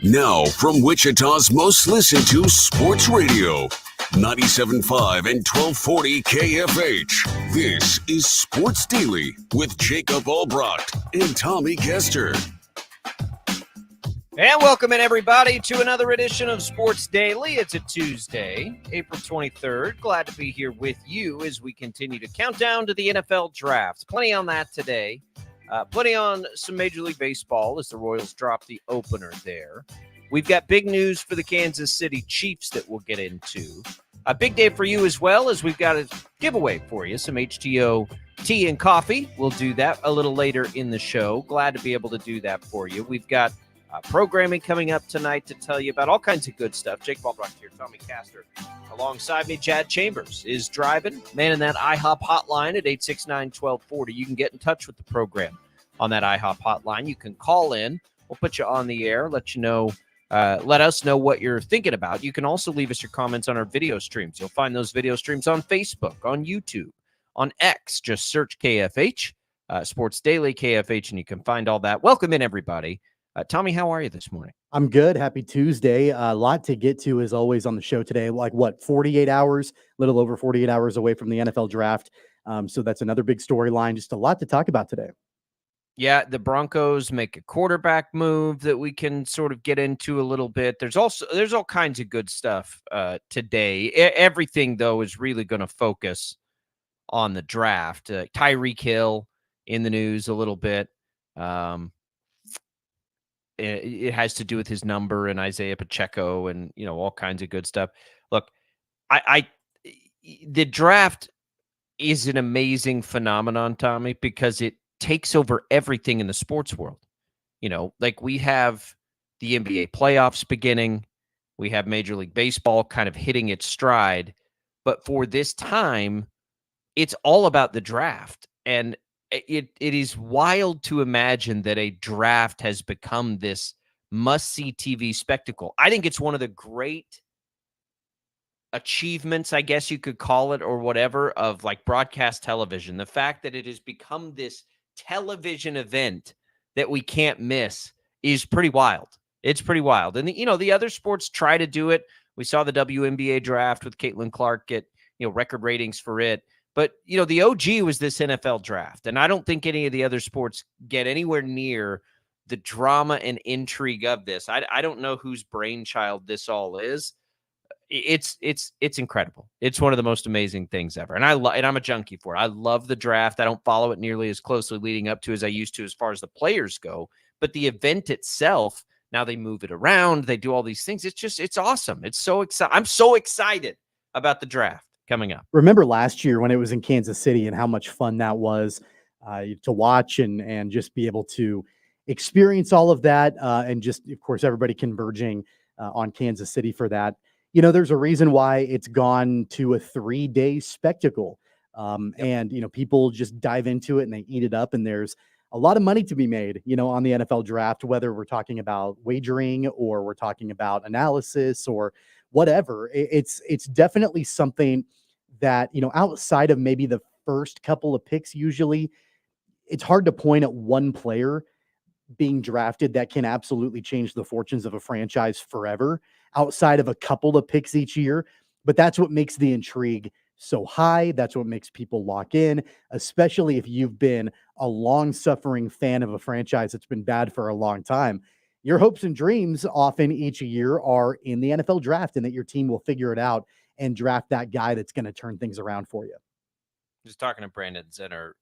Now, from Wichita's most listened to sports radio, 97.5 and 1240 KFH. This is Sports Daily with Jacob Albrecht and Tommy Kester. And welcome in, everybody, to another edition of Sports Daily. It's a Tuesday, April 23rd. Glad to be here with you as we continue to count down to the NFL Draft. Plenty on that today. Plenty on some Major League Baseball as the Royals drop the opener there. We've got big news for the Kansas City Chiefs that we'll get into. A big day for you as well, as we've got a giveaway for you, some HTO tea and coffee. We'll do that a little later in the show. Glad to be able to do that for you. We've got programming coming up tonight to tell you about all kinds of good stuff. Jake Albrecht here, Tommy Kester. Alongside me, Chad Chambers is driving, manning that IHOP hotline at 869-1240. You can get in touch with the program on that IHOP hotline. You can call in. We'll put you on the air, let us know what you're thinking about. You can also leave us your comments on our video streams. You'll find those video streams on Facebook, on YouTube, on X. Just search KFH, Sports Daily KFH, and you can find all that. Welcome in, everybody. Tommy, how are you this morning? I'm good. Happy Tuesday. A lot to get to, as always, on the show today. 48 hours, a little over 48 hours away from the NFL draft. So that's another big storyline. Just a lot to talk about today. Yeah, the Broncos make a quarterback move that we can sort of get into a little bit. There's all kinds of good stuff today. Everything, though, is really going to focus on the draft. Tyreek Hill in the news a little bit. It has to do with his number and Isaiah Pacheco and, all kinds of good stuff. Look, the draft is an amazing phenomenon, Tommy, because it takes over everything in the sports world. We have the NBA playoffs beginning. We have Major League Baseball kind of hitting its stride. But for this time, it's all about the draft. And it is wild to imagine that a draft has become this must-see TV spectacle. I think it's one of the great achievements, I guess you could call it, or whatever, of broadcast television. The fact that it has become this television event that we can't miss is pretty wild. It's pretty wild. And the other sports try to do it. We saw the WNBA draft with Caitlin Clark get record ratings for it. But, the OG was this NFL draft, and I don't think any of the other sports get anywhere near the drama and intrigue of this. I don't know whose brainchild this all is. It's incredible. It's one of the most amazing things ever. And I'm a junkie for it. I love the draft. I don't follow it nearly as closely leading up to as I used to as far as the players go. But the event itself, now they move it around. They do all these things. It's awesome. It's so exciting. I'm so excited about the draft coming up. Remember last year when it was in Kansas City and how much fun that was to watch and just be able to experience all of that. And just, of course, everybody converging on Kansas City for that. There's a reason why it's gone to a 3-day spectacle. And, people just dive into it and they eat it up. And there's a lot of money to be made, on the NFL draft, whether we're talking about wagering or we're talking about analysis or whatever. It's definitely something that, outside of maybe the first couple of picks, usually it's hard to point at one player being drafted that can absolutely change the fortunes of a franchise forever outside of a couple of picks each year. But that's what makes the intrigue so high. That's what makes people lock in, especially if you've been a long-suffering fan of a franchise that's been bad for a long time. Your hopes and dreams often each year are in the NFL draft and that your team will figure it out and draft that guy that's going to turn things around for you. Just talking to Brandon Zenner,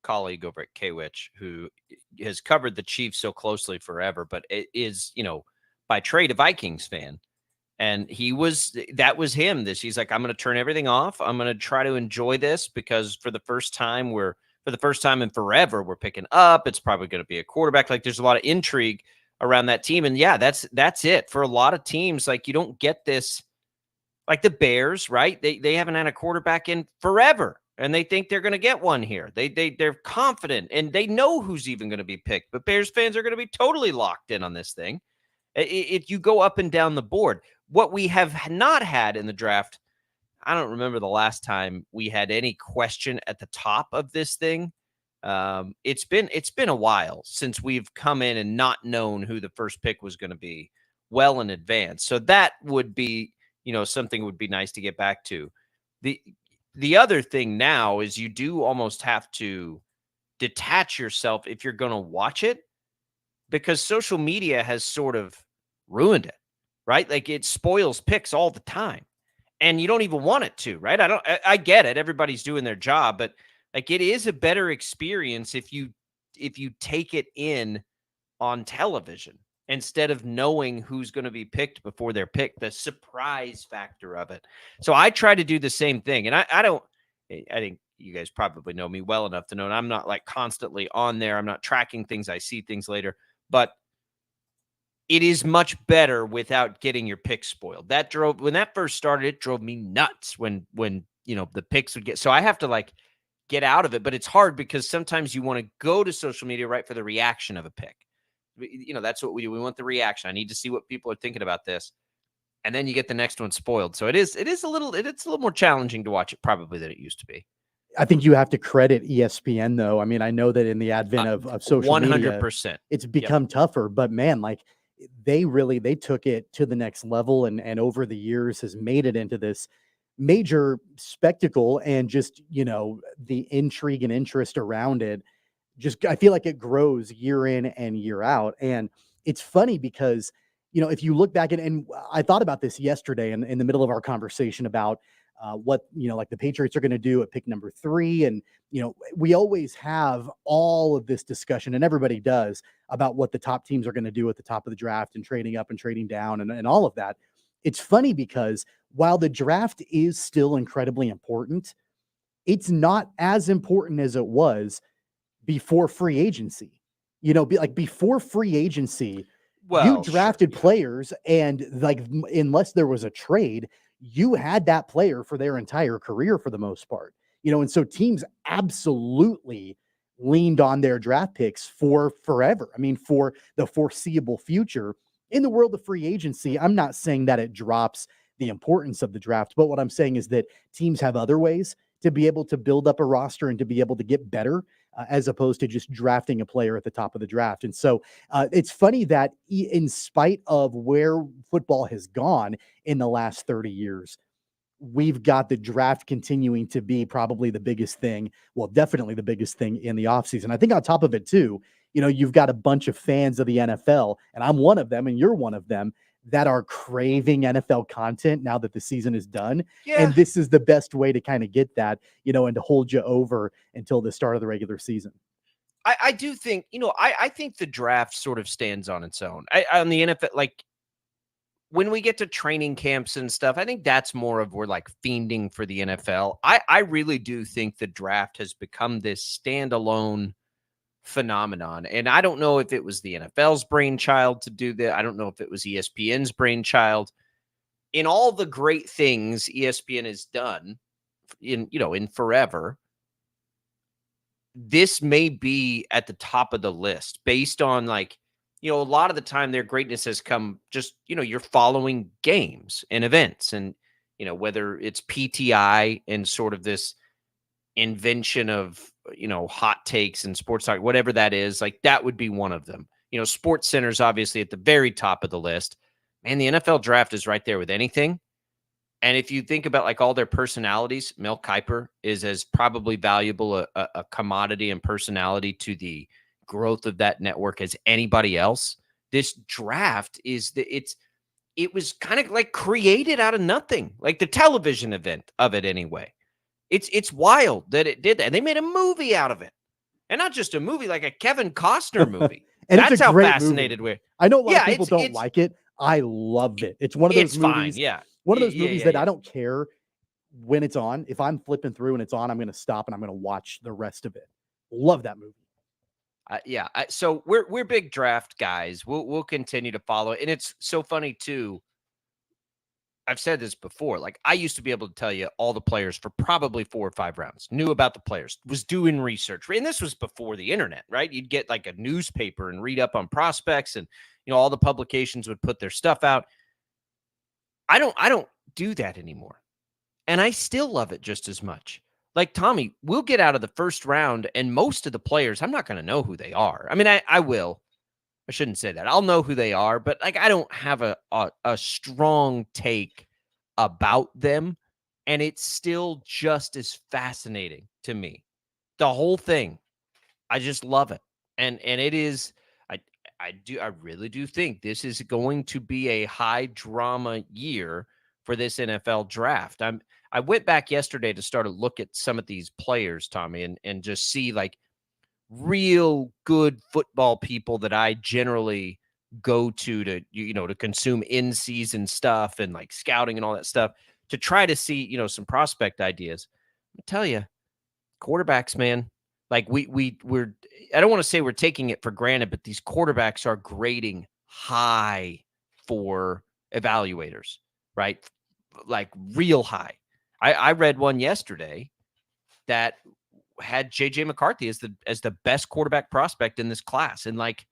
colleague over at KWitch, who has covered the Chiefs so closely forever, but it is, by trade a Vikings fan. And that was him. He's like, I'm going to turn everything off. I'm going to try to enjoy this because for the first time in forever, we're picking up. It's probably going to be a quarterback. There's a lot of intrigue around that team. And yeah, that's it for a lot of teams. You don't get this, the Bears, right? They haven't had a quarterback in forever. And they think they're going to get one here. They're confident and they know who's even going to be picked. But Bears fans are going to be totally locked in on this thing. You go up and down the board. What we have not had in the draft, I don't remember the last time we had any question at the top of this thing. It's been a while since we've come in and not known who the first pick was going to be well in advance. So that would be, something would be nice to get back to. The other thing now is you do almost have to detach yourself if you're going to watch it, because social media has sort of ruined it, right? Like it spoils picks all the time, and you don't even want it to, right? I get it. Everybody's doing their job, but like it is a better experience if you take it in on television instead of knowing who's going to be picked before they're picked, the surprise factor of it. So I try to do the same thing. And I think you guys probably know me well enough to know I'm not like constantly on there. I'm not tracking things. I see things later, but it is much better without getting your picks spoiled. When that first started, it drove me nuts when the picks would get, so I have to like get out of it, but it's hard because sometimes you want to go to social media right for the reaction of a pick. That's what we do. We want the reaction. I need to see what people are thinking about this. And then you get the next one spoiled. So it's a little more challenging to watch it probably than it used to be. I think you have to credit ESPN though. I mean, I know that in the advent of social 100%. media, it's become tougher, but man, like they took it to the next level and over the years has made it into this major spectacle, and just, the intrigue and interest around it. I feel like it grows year in and year out. And it's funny because, if you look back and I thought about this yesterday in the middle of our conversation about what, like the Patriots are going to do at pick number 3. And, we always have all of this discussion, and everybody does, about what the top teams are going to do at the top of the draft and trading up and trading down and all of that. It's funny because while the draft is still incredibly important, it's not as important as it was before free agency. Before free agency, you drafted players, and like, unless there was a trade, you had that player for their entire career for the most part. And so teams absolutely leaned on their draft picks for forever. I mean, for the foreseeable future. In the world of free agency, I'm not saying that it drops the importance of the draft, but what I'm saying is that teams have other ways to be able to build up a roster and to be able to get better, as opposed to just drafting a player at the top of the draft. And so it's funny that in spite of where football has gone in the last 30 years, we've got the draft continuing to be probably the biggest thing. Well, definitely the biggest thing in the offseason. I think on top of it too, you've got a bunch of fans of the NFL, and I'm one of them, and you're one of them, that are craving NFL content now that the season is done. Yeah. And this is the best way to kind of get that, and to hold you over until the start of the regular season. I do think, I think the draft sort of stands on its own. On the NFL, like when we get to training camps and stuff, I think that's more of we're like fiending for the NFL. I really do think the draft has become this standalone phenomenon. And I don't know if it was the NFL's brainchild to do that. I don't know if it was ESPN's brainchild. In all the great things ESPN has done in forever, this may be at the top of the list based on like, a lot of the time their greatness has come just, you're following games and events, and, whether it's PTI and sort of this invention of, hot takes and sports talk, whatever that is, like that would be one of them. Sports Center's obviously at the very top of the list. Man, the NFL draft is right there with anything. And if you think about like all their personalities, Mel Kiper is as probably valuable a commodity and personality to the growth of that network as anybody else. This draft it was kind of like created out of nothing, like the television event of it anyway. It's wild that it did that. And they made a movie out of it. And not just a movie, like a Kevin Costner movie. And that's how fascinated we're. I know a lot of people don't like it. I love it. It's one of those movies. Fine, yeah. One of those movies that I don't care when it's on. If I'm flipping through and it's on, I'm going to stop and I'm going to watch the rest of it. Love that movie. So we're big draft guys. We'll continue to follow it. And it's so funny too. I've said this before. Like I used to be able to tell you all the players for probably 4 or 5 rounds, knew about the players, was doing research. And this was before the internet, right? You'd get like a newspaper and read up on prospects, and, all the publications would put their stuff out. I don't do that anymore. And I still love it just as much. Like Tommy, we'll get out of the first round and most of the players, I'm not going to know who they are. I mean, I will, I shouldn't say that. I'll know who they are, but like I don't have a strong take about them, and it's still just as fascinating to me. The whole thing. I just love it. And it is I I really do think this is going to be a high drama year for this NFL draft. I went back yesterday to start to look at some of these players, Tommy, and just see like real good football people that I generally go to consume in-season stuff and like scouting and all that stuff to try to see, some prospect ideas. I tell you, quarterbacks, man. Like we're I don't want to say we're taking it for granted, but these quarterbacks are grading high for evaluators, right? Like real high. I read one yesterday that had JJ McCarthy as the best quarterback prospect in this class, and like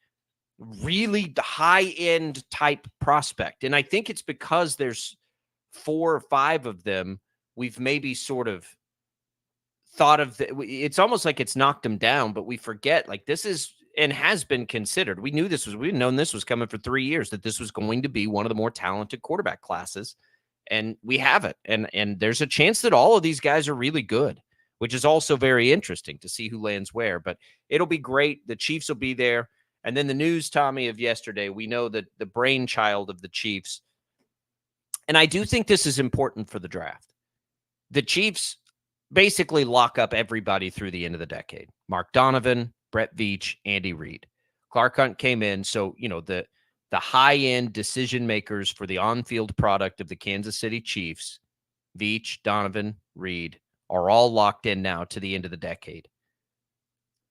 really high end type prospect. And I think it's because there's 4 or 5 of them we've maybe sort of thought of it's almost like it's knocked them down, but we forget like this is and has been considered. We've known this was coming for 3 years, that this was going to be one of the more talented quarterback classes, and we have it. And there's a chance that all of these guys are really good, which is also very interesting to see who lands where. But it'll be great. The Chiefs will be there. And then the news, Tommy, of yesterday, we know that the brainchild of the Chiefs, and I do think this is important for the draft. The Chiefs basically lock up everybody through the end of the decade. Mark Donovan, Brett Veach, Andy Reid. Clark Hunt came in. So, the high-end decision makers for the on-field product of the Kansas City Chiefs, Veach, Donovan, Reid, are all locked in now to the end of the decade.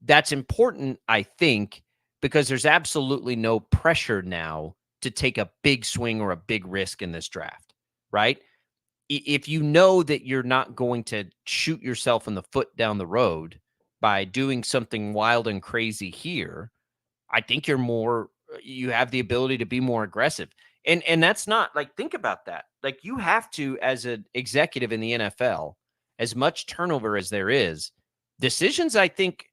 That's important, I think, because there's absolutely no pressure now to take a big swing or a big risk in this draft, right? If you know that you're not going to shoot yourself in the foot down the road by doing something wild and crazy here, I think you have the ability to be more aggressive. And that's not like, think about that. Like you have to, as an executive in the NFL, as much turnover as there is, decisions, I think,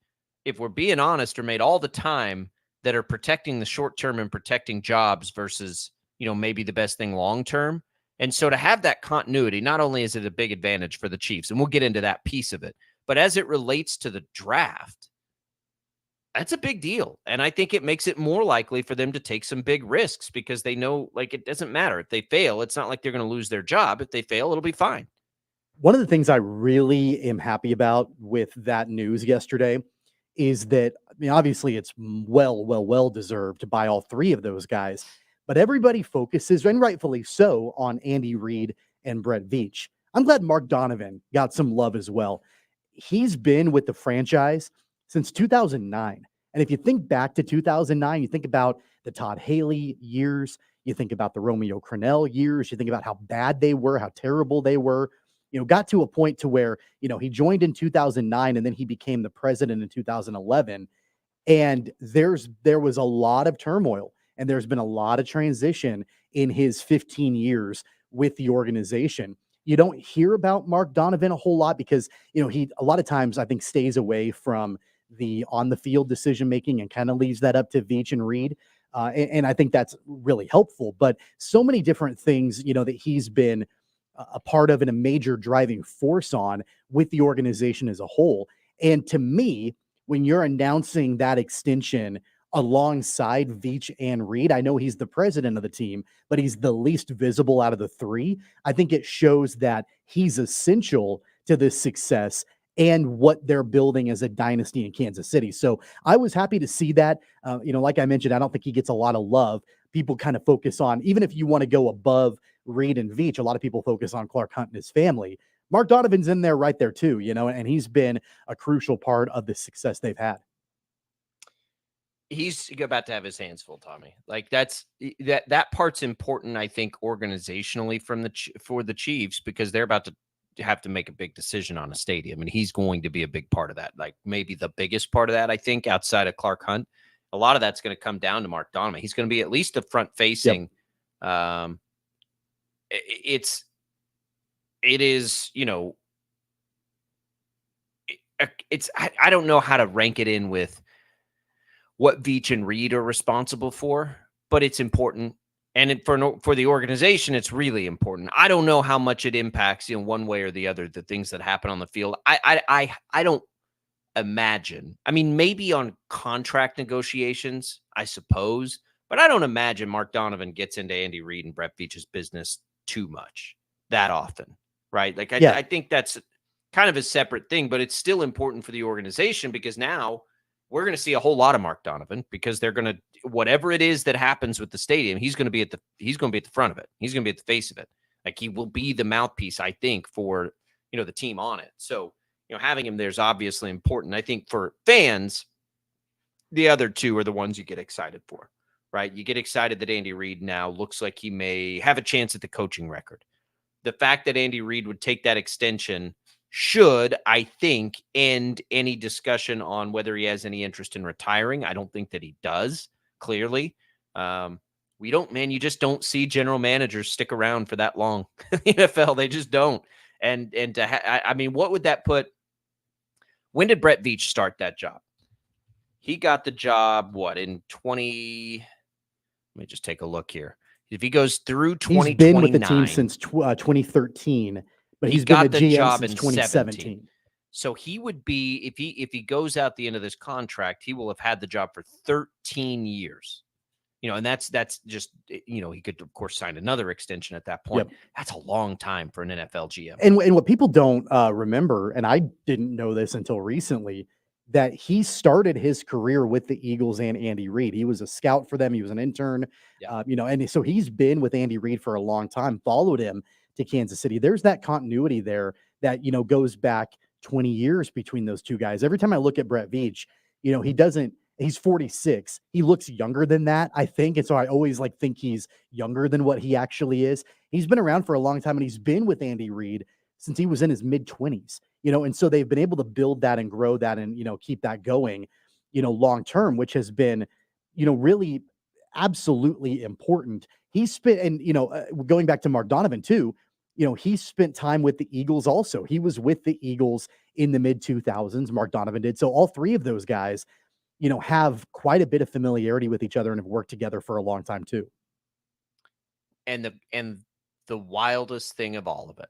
if we're being honest, are made all the time that are protecting the short term and protecting jobs versus, maybe the best thing long term. And so to have that continuity, not only is it a big advantage for the Chiefs, and we'll get into that piece of it, but as it relates to the draft, that's a big deal. And I think it makes it more likely for them to take some big risks because they know, like, it doesn't matter. If they fail, it's not like they're going to lose their job. If they fail, it'll be fine. One of the things I really am happy about with that news yesterday is that, I mean, obviously it's well deserved by all 3 of those guys, but everybody focuses, and rightfully so, on Andy Reid and Brett Veach. I'm glad Mark Donovan got some love as well. He's been with the franchise since 2009. And if you think back to 2009, you think about the Todd Haley years, you think about the Romeo Crennel years, you think about how bad they were, how terrible they were. Got to a point to where, he joined in 2009 and then he became the president in 2011. And there was a lot of turmoil and there's been a lot of transition in his 15 years with the organization. You don't hear about Mark Donovan a whole lot because, he a lot of times I think stays away from the on the field decision making and kind of leaves that up to Veach and Reid. And I think that's really helpful. But so many different things, that he's been a part of and a major driving force on with the organization as a whole. And to me, when you're announcing that extension alongside Veach and Reid, I know he's the president of the team, but he's the least visible out of the 3. I think it shows that he's essential to this success and what they're building as a dynasty in Kansas City. So I was happy to see that. Like I mentioned, I don't think he gets a lot of love. People kind of focus on, even if you want to go above Reid and Veach, a lot of people focus on Clark Hunt and his family. Mark Donovan's in there right there too, and he's been a crucial part of the success they've had. He's about to have his hands full, Tommy. Like that part's important, I think, organizationally for the Chiefs, because they're about to have to make a big decision on a stadium, and he's going to be a big part of that. Like maybe the biggest part of that, I think, outside of Clark Hunt. A lot of that's going to come down to Mark Donovan. He's going to be at least the front facing. Yep. It is, it's, I don't know how to rank it in with what Veach and Reed are responsible for, but it's important. And for the organization, it's really important. I don't know how much it impacts, one way or the other, the things that happen on the field. I don't imagine. I mean, maybe on contract negotiations, I suppose, but I don't imagine Mark Donovan gets into Andy Reid and Brett Veach's business too much that often, right? Like, I think that's kind of a separate thing, but it's still important for the organization because now we're going to see a whole lot of Mark Donovan because they're going to, whatever it is that happens with the stadium, he's going to be at the front of it. He's going to be at the face of it. Like, he will be the mouthpiece, I think, for, the team on it. So, having him there is obviously important. I think for fans, the other two are the ones you get excited for, right? You get excited that Andy Reid now looks like he may have a chance at the coaching record. The fact that Andy Reid would take that extension should, I think, end any discussion on whether he has any interest in retiring. I don't think that he does, clearly. You just don't see general managers stick around for that long in the NFL. They just don't. And what would that put? When did Brett Veach start that job? He got the job, in 20? Let me just take a look here. If he goes through 2029. He's been with the team since 2013, but he's been the GM since 2017. So he would be, if he goes out the end of this contract, he will have had the job for 13 years. And that's just, he could, of course, sign another extension at that point. Yep. That's a long time for an NFL GM. And what people don't remember, and I didn't know this until recently, that he started his career with the Eagles and Andy Reid. He was a scout for them. He was an intern, and so he's been with Andy Reid for a long time, followed him to Kansas City. There's that continuity there that, goes back 20 years between those two guys. Every time I look at Brett Veach, he's 46. He looks younger than that, I think. And so I always think he's younger than what he actually is. He's been around for a long time, and he's been with Andy Reid since he was in his mid-20s, and so they've been able to build that and grow that and, keep that going, long term, which has been, really absolutely important. He spent, and, going back to Mark Donovan too, he spent time with the Eagles also. He was with the Eagles in the mid-2000s, Mark Donovan did. So all three of those guys, have quite a bit of familiarity with each other and have worked together for a long time too. And the wildest thing of all of it,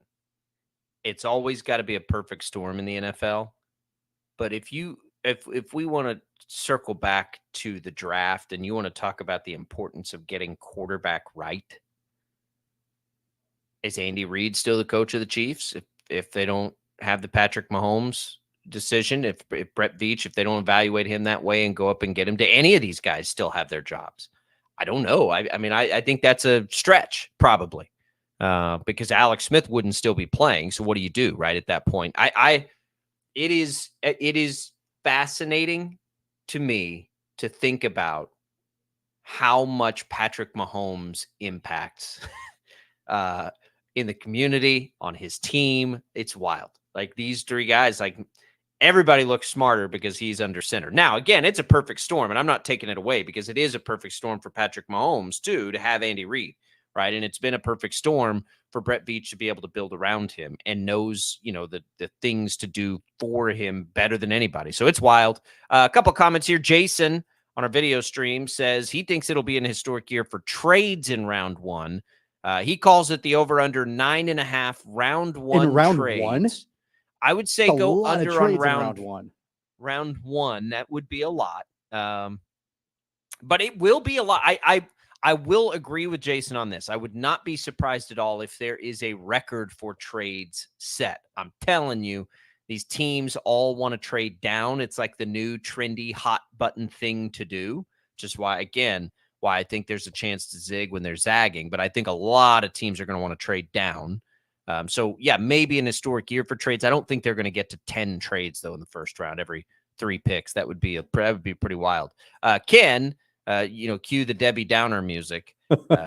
it's always got to be a perfect storm in the NFL. But if we want to circle back to the draft and you want to talk about the importance of getting quarterback right, is Andy Reid still the coach of the Chiefs? If they don't have the Patrick Mahomes decision, if Brett Veach, if they don't evaluate him that way and go up and get him, do any of these guys still have their jobs? I don't know. I think that's a stretch probably, because Alex Smith wouldn't still be playing. So what do you do right at that point? It is fascinating to me to think about how much Patrick Mahomes impacts in the community, on his team. It's wild. Like, these three guys, everybody looks smarter because he's under center. Now, again, it's a perfect storm, and I'm not taking it away because it is a perfect storm for Patrick Mahomes, too, to have Andy Reid, right? And it's been a perfect storm for Brett Veach to be able to build around him and knows, the things to do for him better than anybody. So it's wild. A couple comments here. Jason on our video stream says he thinks it'll be an historic year for trades in round one. He calls it the over-under 9.5 round one. In round trades. One? I would say go under on round one. Round one, that would be a lot. But it will be a lot. I will agree with Jason on this. I would not be surprised at all if there is a record for trades set. I'm telling you, these teams all want to trade down. It's like the new trendy hot button thing to do, which is why I think there's a chance to zig when they're zagging. But I think a lot of teams are going to want to trade down. So, yeah, maybe an historic year for trades. I don't think they're going to get to 10 trades, though, in the first round, every 3 picks. That would be pretty wild. Ken, cue the Debbie Downer music,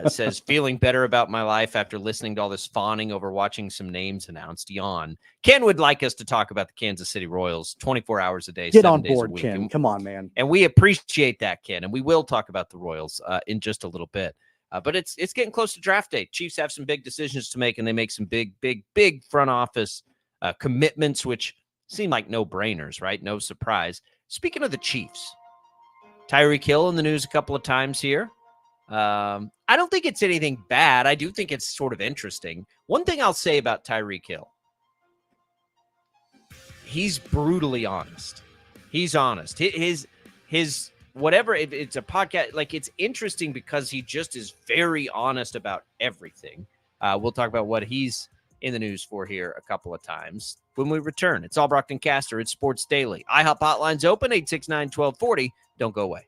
says, feeling better about my life after listening to all this fawning over watching some names announced. Yawn. Ken would like us to talk about the Kansas City Royals 24 hours a day. Get on board, Ken. Come on, man. And we appreciate that, Ken. And we will talk about the Royals in just a little bit. But it's getting close to draft day. Chiefs have some big decisions to make, and they make some big front office commitments, which seem like no-brainers, right? No surprise. Speaking of the Chiefs, Tyreek Hill in the news a couple of times here. I don't think it's anything bad. I do think it's sort of interesting. One thing I'll say about Tyreek Hill, he's brutally honest. He's honest. His whatever, if it's a podcast, like, it's interesting because he just is very honest about everything. We'll talk about what he's in the news for here a couple of times when we return. It's All Brockton Caster. It's Sports Daily. IHOP hotline's open, 869-1240. Don't go away.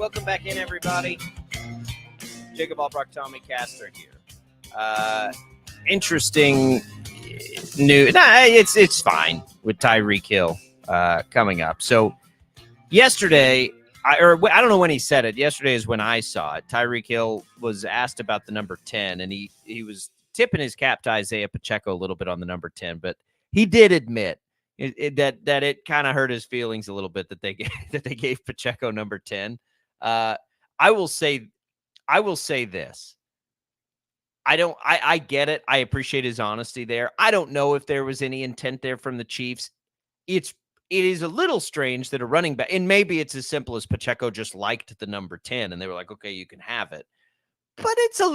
Welcome back in, everybody. Jacob Albrock, Tommy Castor here. Interesting news. Nah, it's fine with Tyreek Hill coming up. So yesterday, I don't know when he said it. Yesterday is when I saw it. Tyreek Hill was asked about the number 10, and he was tipping his cap to Isaiah Pacheco a little bit on the number 10, but he did admit that it kind of hurt his feelings a little bit that they gave Pacheco number 10. I will say this. I get it. I appreciate his honesty there. I don't know if there was any intent there from the Chiefs. It is a little strange that a running back, and maybe it's as simple as Pacheco just liked the number 10 and they were like, okay, you can have it. But it's a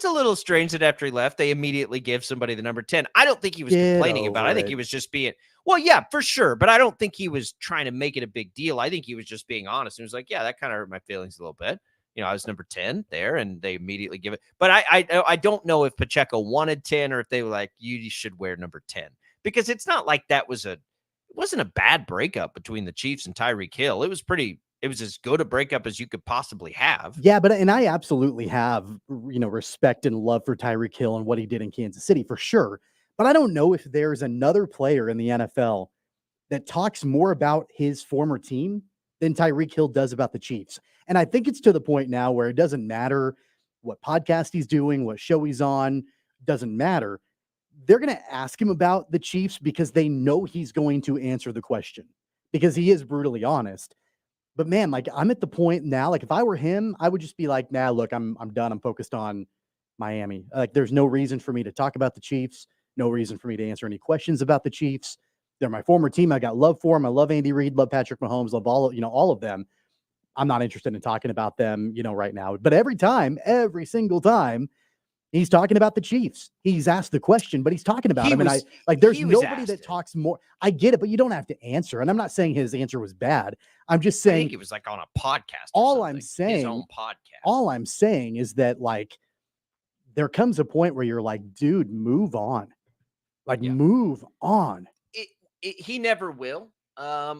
little strange that after he left, they immediately give somebody the number 10. I don't think he was complaining about it. I think he was just being, well, yeah, for sure. But I don't think he was trying to make it a big deal. I think he was just being honest. He was like, yeah, that kind of hurt my feelings a little bit. You know, I was number 10 there, and they immediately give it. But I don't know if Pacheco wanted 10 or if they were like, you should wear number 10. Because it's not like it wasn't a bad breakup between the Chiefs and Tyreek Hill. It was as good a breakup as you could possibly have. Yeah, and I absolutely have, respect and love for Tyreek Hill and what he did in Kansas City for sure. But I don't know if there's another player in the NFL that talks more about his former team than Tyreek Hill does about the Chiefs. And I think it's to the point now where it doesn't matter what podcast he's doing, what show he's on, doesn't matter. They're going to ask him about the Chiefs because they know he's going to answer the question because he is brutally honest. But man, like I'm at the point now, like if I were him, I would just be like, nah, look, I'm done. I'm focused on Miami. Like there's no reason for me to talk about the Chiefs. No reason for me to answer any questions about the Chiefs. They're my former team. I got love for them. I love Andy Reid, love Patrick Mahomes, love all of them. I'm not interested in talking about them, right now. But every single time, he's talking about the Chiefs. He's asked the question, but he's talking about them. And there's nobody that talks more. I get it, but you don't have to answer. And I'm not saying his answer was bad. I'm just saying. I think it was like on a podcast. All I'm saying, his own podcast. All I'm saying is that like, there comes a point where you're like, dude, move on. Move on. He never will. There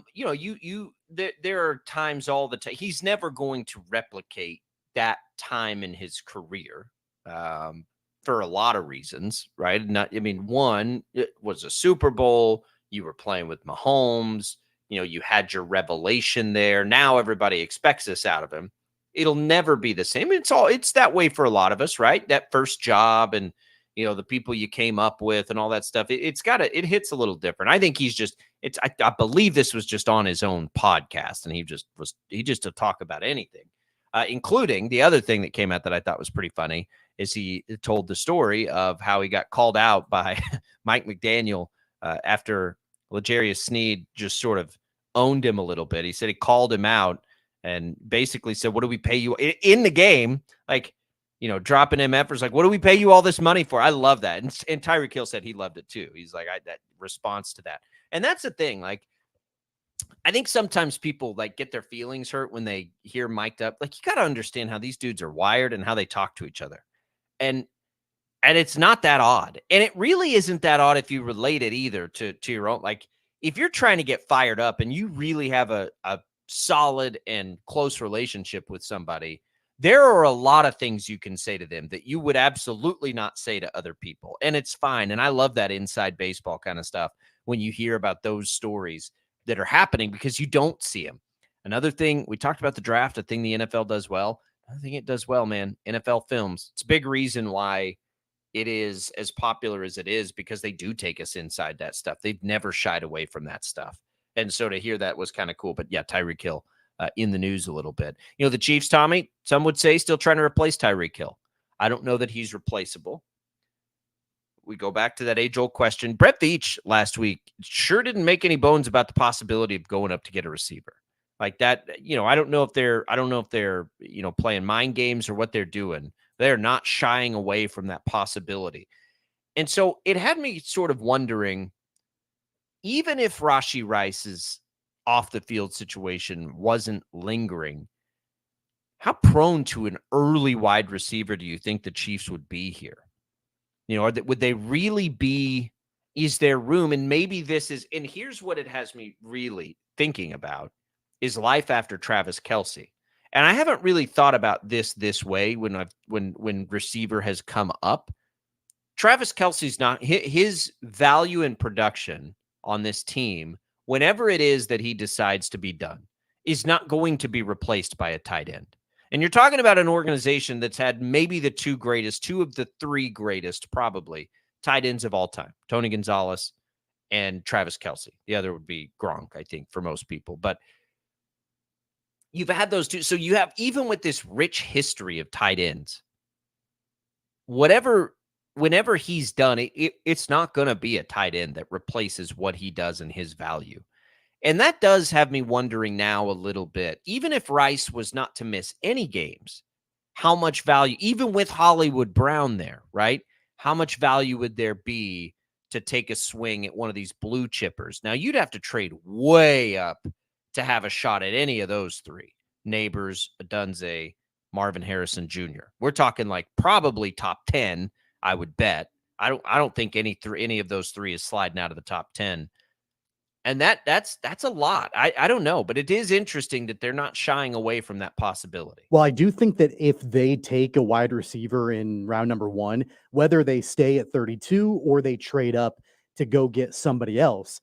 are times all the time. He's never going to replicate that time in his career. For a lot of reasons, right? One, it was a Super Bowl. You were playing with Mahomes. You had your revelation there. Now everybody expects this out of him. It'll never be the same. It's that way for a lot of us, right? That first job and, the people you came up with and all that stuff. It hits a little different. I think I believe this was just on his own podcast and he just to talk about anything, including the other thing that came out that I thought was pretty funny is he told the story of how he got called out by Mike McDaniel after L'Jarius Sneed just sort of owned him a little bit. He said he called him out and basically said, what do we pay you in the game? Like, dropping MFers, like, what do we pay you all this money for? I love that. And Tyreek Hill said he loved it too. He's like, that response to that. And that's the thing. Like, I think sometimes people like get their feelings hurt when they hear mic'd up. Like, you got to understand how these dudes are wired and how they talk to each other. And it's not that odd. And it really isn't that odd if you relate it either to your own. Like, if you're trying to get fired up and you really have a solid and close relationship with somebody, there are a lot of things you can say to them that you would absolutely not say to other people. And it's fine. And I love that inside baseball kind of stuff when you hear about those stories that are happening because you don't see them. Another thing, we talked about the draft, a thing the NFL does well. I think it does well, man. NFL Films. It's a big reason why it is as popular as it is because they do take us inside that stuff. They've never shied away from that stuff. And so to hear that was kind of cool. But yeah, Tyreek Hill in the news a little bit. The Chiefs, Tommy, some would say still trying to replace Tyreek Hill. I don't know that he's replaceable. We go back to that age-old question. Brett Veach last week sure didn't make any bones about the possibility of going up to get a receiver. Like that, I don't know if they're playing mind games or what they're doing. They're not shying away from that possibility. And so it had me sort of wondering, even if Rashee Rice's off the field situation wasn't lingering, how prone to an early wide receiver do you think the Chiefs would be here? Would they really be, is there room? And maybe this is, and here's what it has me really thinking about is life after Travis Kelce. And I haven't really thought about this way when receiver has come up. Travis Kelce's not his value in production on this team, whenever it is that he decides to be done, is not going to be replaced by a tight end. And you're talking about an organization that's had maybe two of the three greatest, probably, tight ends of all time, Tony Gonzalez and Travis Kelce. The other would be Gronk, I think, for most people. But you've had those two. So you have, even with this rich history of tight ends, whenever he's done it, it's not going to be a tight end that replaces what he does and his value. And that does have me wondering now a little bit, even if Rice was not to miss any games, how much value, even with Hollywood Brown there, right? How much value would there be to take a swing at one of these blue chippers? Now, you'd have to trade way up to have a shot at any of those three: Neighbors, Odunze, Marvin Harrison Jr. We're talking like probably top 10, I would bet. I don't think any of those three is sliding out of the top 10. And that's a lot. I don't know, but it is interesting that they're not shying away from that possibility. Well, I do think that if they take a wide receiver in round number 1, whether they stay at 32 or they trade up to go get somebody else,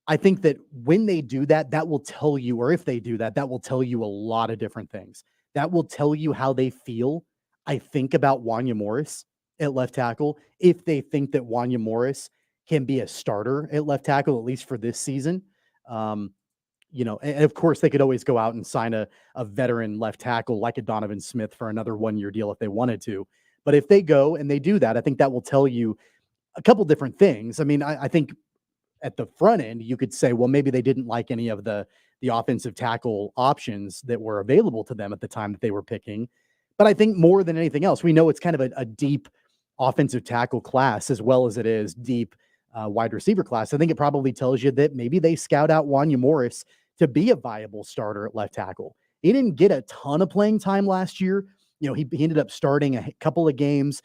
I think that when they do that, that will tell you, or if they do that, that will tell you a lot of different things. That will tell you how they feel, I think, about Wanya Morris at left tackle. If they think that Wanya Morris can be a starter at left tackle, at least for this season. And of course they could always go out and sign a veteran left tackle like a Donovan Smith for another 1-year deal if they wanted to. But if they go and they do that, I think that will tell you a couple different things. I mean, I think at the front end, you could say, well, maybe they didn't like any of the offensive tackle options that were available to them at the time that they were picking. But I think more than anything else, we know it's kind of a deep offensive tackle class as well as it is deep wide receiver class. I think it probably tells you that maybe they scout out Wanya Morris to be a viable starter at left tackle. He didn't get a ton of playing time last year. He ended up starting a couple of games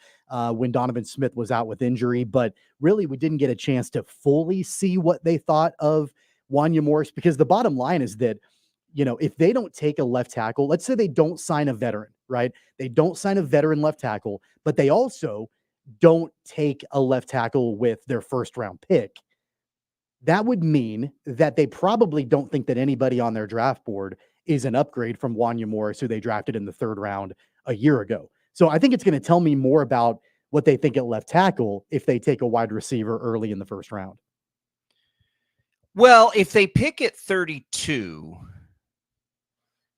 when Donovan Smith was out with injury, but really we didn't get a chance to fully see what they thought of Wanya Morris, because the bottom line is that, if they don't take a left tackle, let's say they don't sign a veteran, right? They don't sign a veteran left tackle, but they also don't take a left tackle with their first round pick. That would mean that they probably don't think that anybody on their draft board is an upgrade from Wanya Morris, who they drafted in the 3rd round a year ago. So I think it's going to tell me more about what they think at left tackle if they take a wide receiver early in the 1st round. Well, if they pick at 32,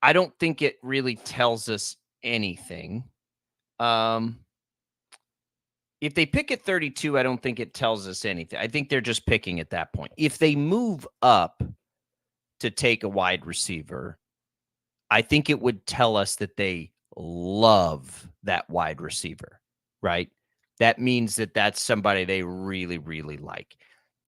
I don't think it really tells us anything. If they pick at 32, I don't think it tells us anything. I think they're just picking at that point. If they move up to take a wide receiver, I think it would tell us that they love that wide receiver, right? That means that that's somebody they really, really like.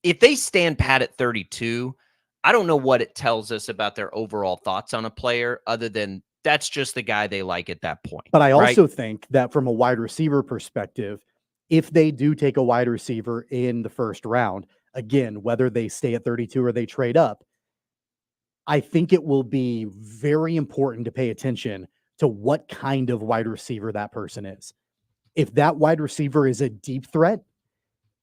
If they stand pat at 32, I don't know what it tells us about their overall thoughts on a player other than that's just the guy they like at that point. But I also think that from a wide receiver perspective, if they do take a wide receiver in the 1st round, again, whether they stay at 32 or they trade up, I think it will be very important to pay attention to what kind of wide receiver that person is. If that wide receiver is a deep threat,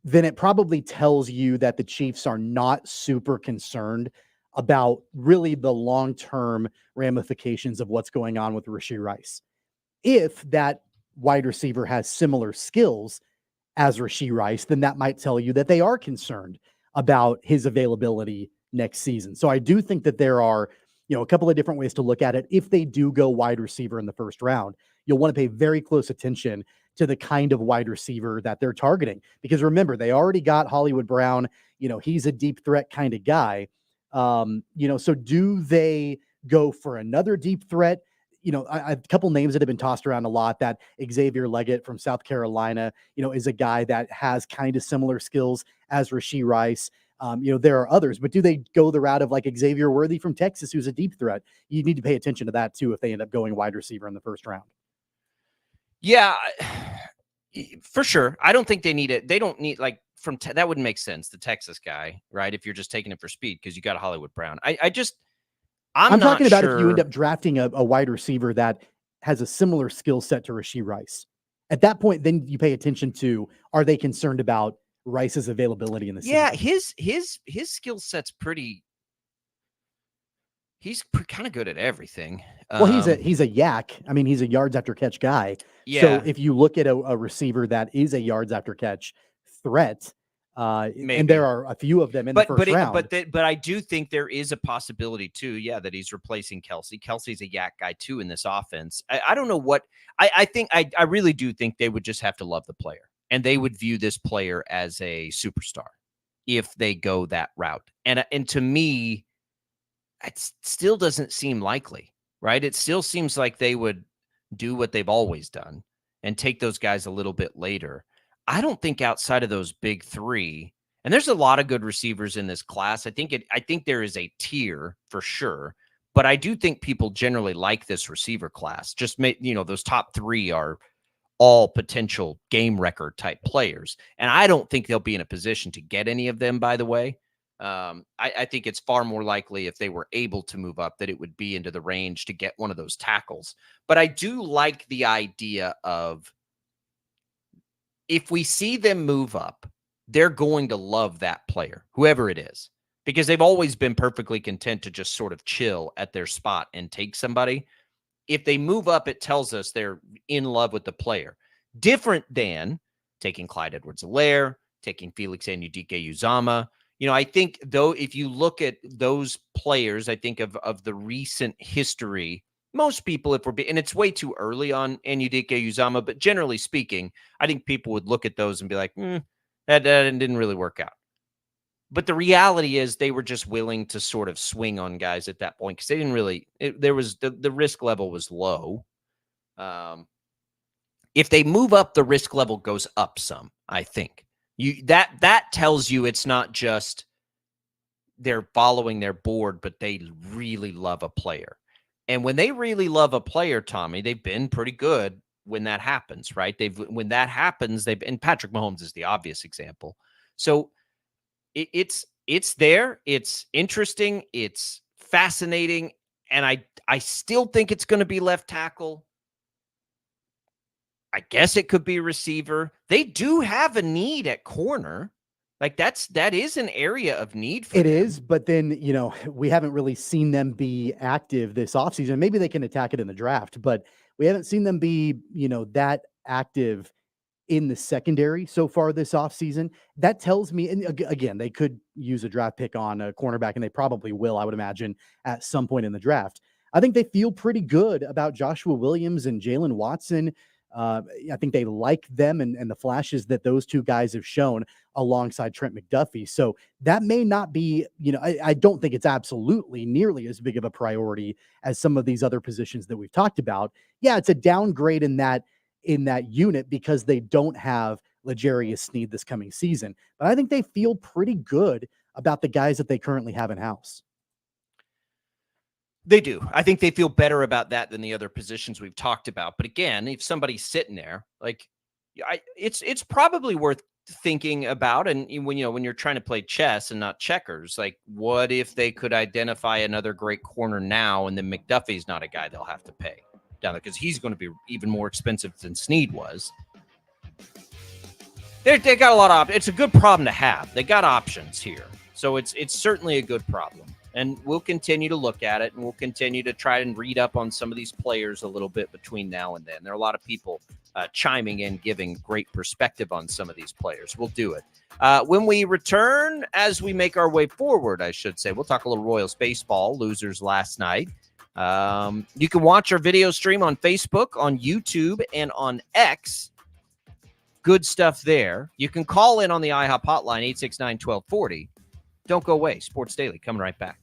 then it probably tells you that the Chiefs are not super concerned about really the long-term ramifications of what's going on with Rashee Rice. If that wide receiver has similar skills as Rashee Rice, then that might tell you that they are concerned about his availability next season. So I do think that there are, a couple of different ways to look at it. If they do go wide receiver in the 1st round, you'll want to pay very close attention to the kind of wide receiver that they're targeting. Because remember, they already got Hollywood Brown. He's a deep threat kind of guy. So do they go for another deep threat? A couple names that have been tossed around a lot, that Xavier Leggett from South Carolina, is a guy that has kind of similar skills as Rashee Rice. There are others, but do they go the route of like Xavier Worthy from Texas, who's a deep threat? You need to pay attention to that too if they end up going wide receiver in the 1st round. Yeah, for sure. I don't think they need it. They don't need that wouldn't make sense. The Texas guy, right? If you're just taking it for speed because you got a Hollywood Brown. I'm not talking about if you end sure. up drafting a wide receiver that has a similar skill set to Rashee Rice. At that point, then you pay attention to, are they concerned about Rice's availability in the Yeah, season? his skill set's pretty. He's kind of good at everything. Well, he's a yak. I mean, he's a yards after catch guy. So Yeah, if you look at a receiver that is a yards after catch threat, and maybe. there are a few of them in the first round. But I do think there is a possibility too. Yeah, that he's replacing Kelsey. Kelsey's a yak guy too in this offense. I don't know what I think. I really do think they would just have to love the player, and they would view this player as a superstar if they go that route. And to me, it still doesn't seem likely, right? It still seems like they would do what they've always done and take those guys a little bit later. I don't think outside of those big three, and there's a lot of good receivers in this class. I think there is a tier for sure, but I do think people generally like this receiver class. Just those top three are all potential game record type players, and I don't think they'll be in a position to get any of them. By the way, I think it's far more likely if they were able to move up that it would be into the range to get one of those tackles. But I do like the idea of if we see them move up, they're going to love that player, whoever it is, because they've always been perfectly content to just sort of chill at their spot and take somebody. If they move up, it tells us they're in love with the player. Different than taking Clyde Edwards-Helaire, taking Felix Anudike-Uzomah. I think, though, if you look at those players, I think of the recent history, most people, and it's way too early on Anudike-Uzomah, but generally speaking, I think people would look at those and be like, that didn't really work out. But the reality is they were just willing to sort of swing on guys at that point because they didn't really, the risk level was low. If they move up, the risk level goes up some, I think. That tells you it's not just they're following their board, but they really love a player. And when they really love a player, Tommy, they've been pretty good when that happens, right? When that happens, and Patrick Mahomes is the obvious example. So it's there. It's interesting. It's fascinating. And I still think it's going to be left tackle. I guess it could be receiver. They do have a need at corner. Like that is an area of need for them. It is, but then, we haven't really seen them be active this offseason. Maybe they can attack it in the draft, but we haven't seen them be, that active in the secondary so far this offseason. That tells me, and again, they could use a draft pick on a cornerback, and they probably will, I would imagine, at some point in the draft. I think they feel pretty good about Joshua Williams and Jalen Watson. I think they like them and the flashes that those two guys have shown alongside Trent McDuffie. So that may not be, I don't think it's absolutely nearly as big of a priority as some of these other positions that we've talked about. Yeah, it's a downgrade in that unit because they don't have L'Jarius Sneed this coming season. But I think they feel pretty good about the guys that they currently have in house. They do. I think they feel better about that than the other positions we've talked about. But again, if somebody's sitting there, like it's probably worth thinking about. And when you're trying to play chess and not checkers, like what if they could identify another great corner now, and then McDuffie's not a guy they'll have to pay down there because he's going to be even more expensive than Sneed was. They got a lot of options. It's a good problem to have. They got options here, so it's certainly a good problem. And we'll continue to look at it, and we'll continue to try and read up on some of these players a little bit between now and then. There are a lot of people chiming in, giving great perspective on some of these players. We'll do it. When we return, as we make our way forward, I should say, we'll talk a little Royals baseball, losers last night. You can watch our video stream on Facebook, on YouTube, and on X. Good stuff there. You can call in on the IHOP hotline, 869-1240. Don't go away. Sports Daily coming right back.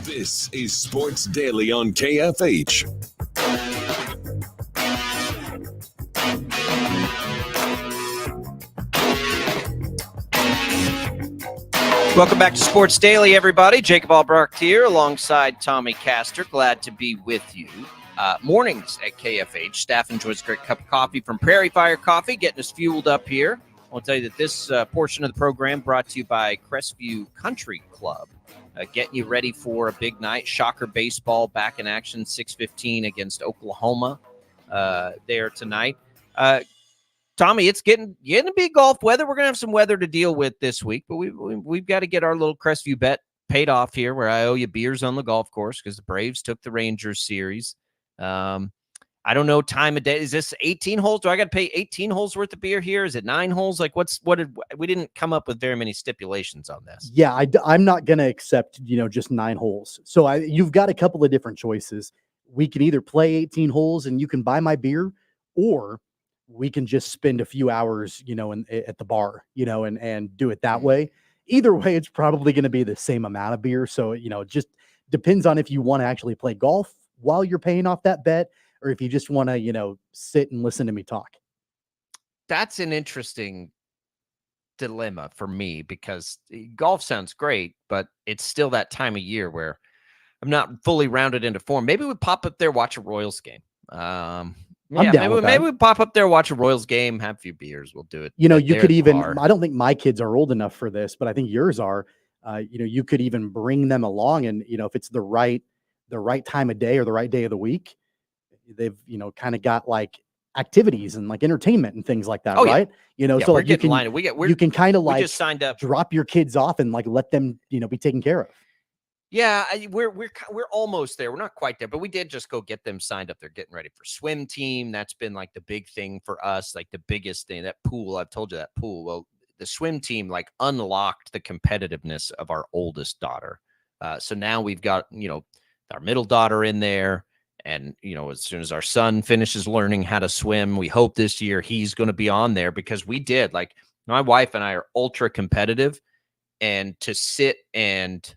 This is Sports Daily on KFH. Welcome back to Sports Daily, everybody. Jacob Albrecht here alongside Tommy Castor. Glad to be with you. Mornings at KFH. Staff enjoys a great cup of coffee from Prairie Fire Coffee, getting us fueled up here. I'll tell you that this portion of the program brought to you by Crestview Country Club. Getting you ready for a big night. Shocker baseball back in action, 6:15 against Oklahoma there tonight. Tommy, it's getting to be golf weather. We're going to have some weather to deal with this week, but we've got to get our little Crestview bet paid off here where I owe you beers on the golf course because the Braves took the Rangers series. I don't know time of day. Is this 18 holes? Do I got to pay 18 holes worth of beer here? Is it 9 holes? Like we didn't come up with very many stipulations on this. Yeah, I'm not going to accept, just 9 holes. So you've got a couple of different choices. We can either play 18 holes and you can buy my beer, or we can just spend a few hours, at the bar, and do it that way. Either way, it's probably going to be the same amount of beer. So, it just depends on if you want to actually play golf while you're paying off that bet, or if you just want to, sit and listen to me talk. That's an interesting dilemma for me because golf sounds great, but it's still that time of year where I'm not fully rounded into form. Maybe we pop up there, watch a Royals game. I'm down with that. Maybe we pop up there, watch a Royals game, have a few beers. We'll do it. You there could at the even, bar. I don't think my kids are old enough for this, but I think yours are. You could even bring them along, and if it's the right time of day or the right day of the week, they've kind of got like activities and like entertainment and things like that, Oh, yeah. right? Yeah, So we're like you getting can lined up. you can kind of We like just signed up. drop your kids off and like let them be taken care of. Yeah, we're almost there. We're not quite there, but we did just go get them signed up. They're getting ready for swim team. That's been like the big thing for us, like the biggest thing. That pool, I've told you that pool. Well, the swim team like unlocked the competitiveness of our oldest daughter. So now we've got our middle daughter in there, and as soon as our son finishes learning how to swim, we hope this year he's going to be on there, because we did, like, my wife and I are ultra competitive, and to sit and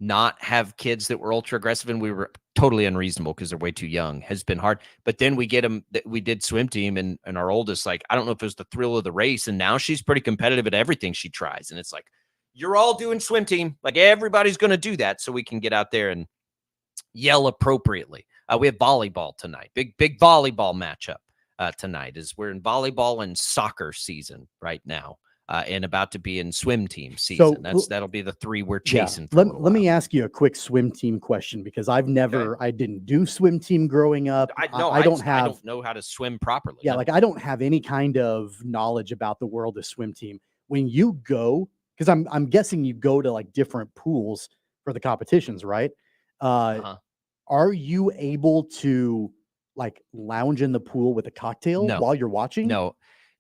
not have kids that were ultra aggressive and we were totally unreasonable because they're way too young has been hard. But then we get them, we did swim team, and our oldest, like, I don't know if it was the thrill of the race, and now she's pretty competitive at everything she tries. And it's like, you're all doing swim team, like everybody's going to do that, so we can get out there and yell appropriately. We have volleyball tonight, big volleyball matchup tonight. Is we're in volleyball and soccer season right now. And about to be in swim team season. That'll be the three we're chasing. Yeah. Let me ask you a quick swim team question, because I didn't do swim team growing up. I don't know how to swim properly. Yeah, like I don't have any kind of knowledge about the world of swim team. When you go, because I'm guessing you go to like different pools for the competitions, right? Are you able to like lounge in the pool with a cocktail while you're watching?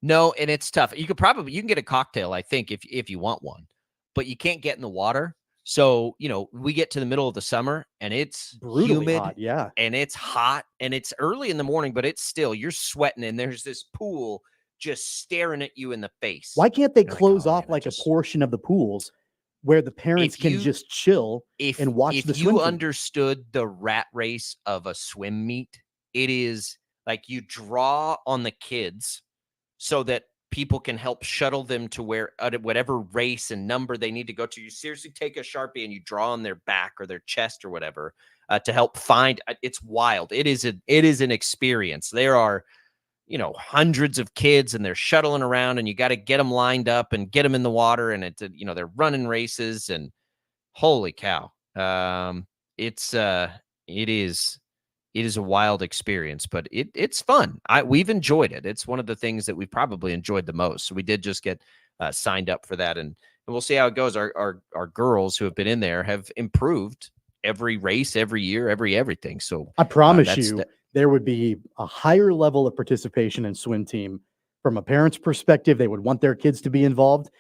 No, and it's tough. You can get a cocktail, I think, if you want one, but you can't get in the water. So, we get to the middle of the summer and it's brutally humid, hot, yeah. And it's hot and it's early in the morning, but it's still, you're sweating, and there's this pool just staring at you in the face. Why can't they close off a portion of the pools where the parents can just chill and watch the swim team? If you understood the rat race of a swim meet, it is like you draw on the kids so that people can help shuttle them to whatever race and number they need to go to. You seriously take a Sharpie and you draw on their back or their chest or whatever to help find. It's wild. It is an experience. There are, hundreds of kids, and they're shuttling around, and you got to get them lined up and get them in the water, and they're running races, and holy cow. It is a wild experience, but it's fun. We've enjoyed it. It's one of the things that we've probably enjoyed the most. So we did just get signed up for that, and we'll see how it goes. Our girls who have been in there have improved every race, every year, everything. So I promise you, there would be a higher level of participation in swim team from a parent's perspective. They would want their kids to be involved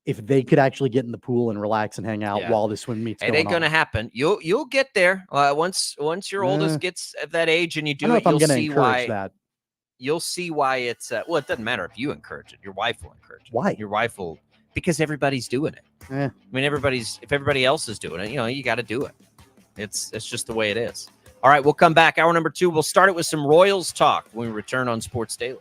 if they could actually get in the pool and relax and hang out while the swim meet's going on. It ain't going to happen. You'll get there. Once your oldest gets at that age and you do it, you'll see why that. You'll see why it's well, it doesn't matter if you encourage it. Your wife will encourage it. Why? Your wife will, because everybody's doing it. I mean, if everybody else is doing it, you got to do it. It's just the way it is. All right, we'll come back. Hour number 2. We'll start it with some Royals talk when we return on Sports Daily.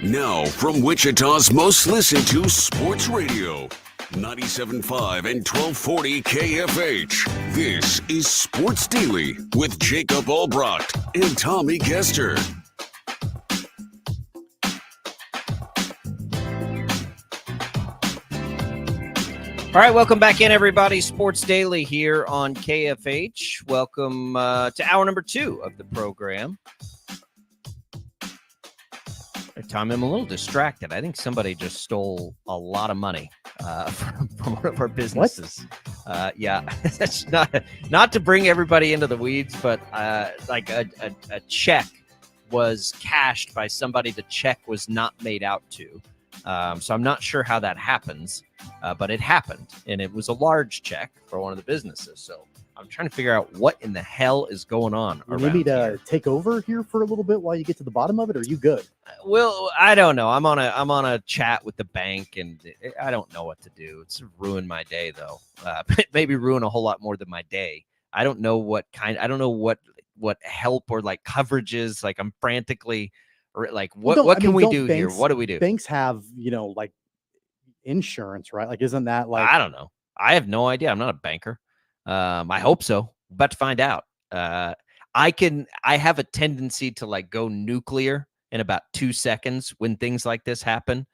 Now, from Wichita's most listened to sports radio, 97.5 and 1240 KFH. This is Sports Daily with Jacob Albrocht and Tommy Kester. All right, welcome back in, everybody. Sports Daily here on KFH. Welcome to hour number 2 of the program. Tom, I'm a little distracted. I think somebody just stole a lot of money from one of our businesses. Yeah, that's not to bring everybody into the weeds, but like a check was cashed by somebody the check was not made out to. So I'm not sure how that happens, but it happened, and it was a large check for one of the businesses. So I'm trying to figure out what in the hell is going on. You need me to here. take over here for a little bit while you get to the bottom of it? Or are you good? Well, I don't know. I'm on a chat with the bank, and I don't know what to do. It's ruined my day, though. Maybe ruin a whole lot more than my day. I don't know what help or like coverages. Like I'm frantically, or like what can we do here? What do we do? Banks have like insurance, right? Like isn't that like I don't know. I have no idea. I'm not a banker. I hope so. About to find out. I have a tendency to like go nuclear in about 2 seconds when things like this happen.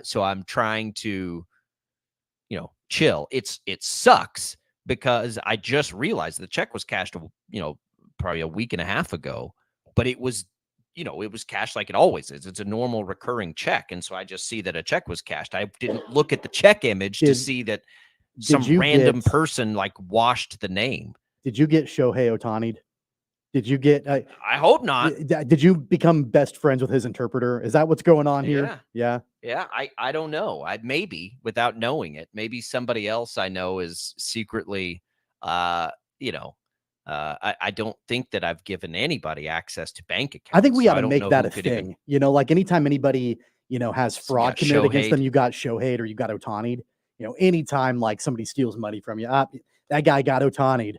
So I'm trying to, chill. It sucks because I just realized the check was cashed, probably a week and a half ago, but it was cashed like it always is. It's a normal recurring check. And so I just see that a check was cashed. I didn't look at the check image to see that some random person like washed the name. Did you get Shohei Ohtani'd? Did you get? I hope not. Did you become best friends with his interpreter? Is that what's going on here? Yeah. I don't know. Maybe without knowing it. Maybe somebody else I know is secretly, I don't think that I've given anybody access to bank accounts. I think we ought to make that a thing. Like anytime anybody has fraud committed against them, you got Shohei or you got Ohtani'd. Anytime like somebody steals money from you, that guy got Ohtani'd.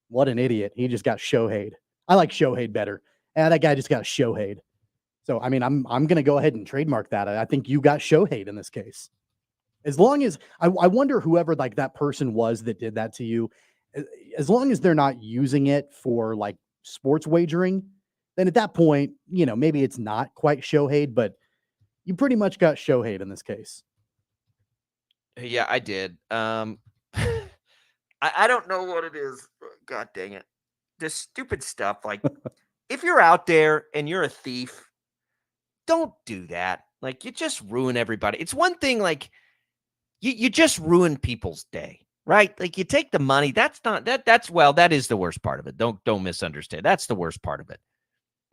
What an idiot! He just got Shohei'd. I like Shohei better. That guy just got Shohei'd. So, I mean, I'm going to go ahead and trademark that. I think you got Shohei'd in this case. As long as I wonder whoever like that person was that did that to you, as long as they're not using it for like sports wagering, then at that point, maybe it's not quite Shohei'd, but you pretty much got Shohei'd in this case. Yeah, I did. I don't know what it is. God dang it. This stupid stuff. Like, if you're out there and you're a thief, don't do that. Like, you just ruin everybody. It's one thing, like, you just ruin people's day, right? Like, you take the money. That is the worst part of it. Don't misunderstand. That's the worst part of it.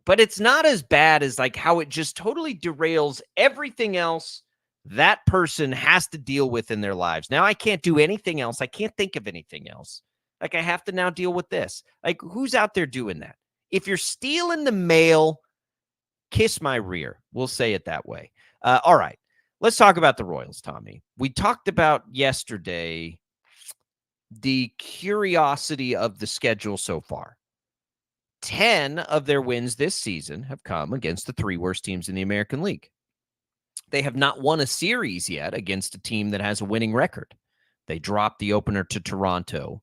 But it's not as bad as, like, how it just totally derails everything else that person has to deal with in their lives. Now, I can't do anything else. I can't think of anything else. Like, I have to now deal with this. Like, who's out there doing that? If you're stealing the mail, kiss my rear. We'll say it that way. All right. Let's talk about the Royals, Tommy. We talked about yesterday the curiosity of the schedule so far. 10 of their wins this season have come against the 3 worst teams in the American League. They have not won a series yet against a team that has a winning record. They dropped the opener to Toronto.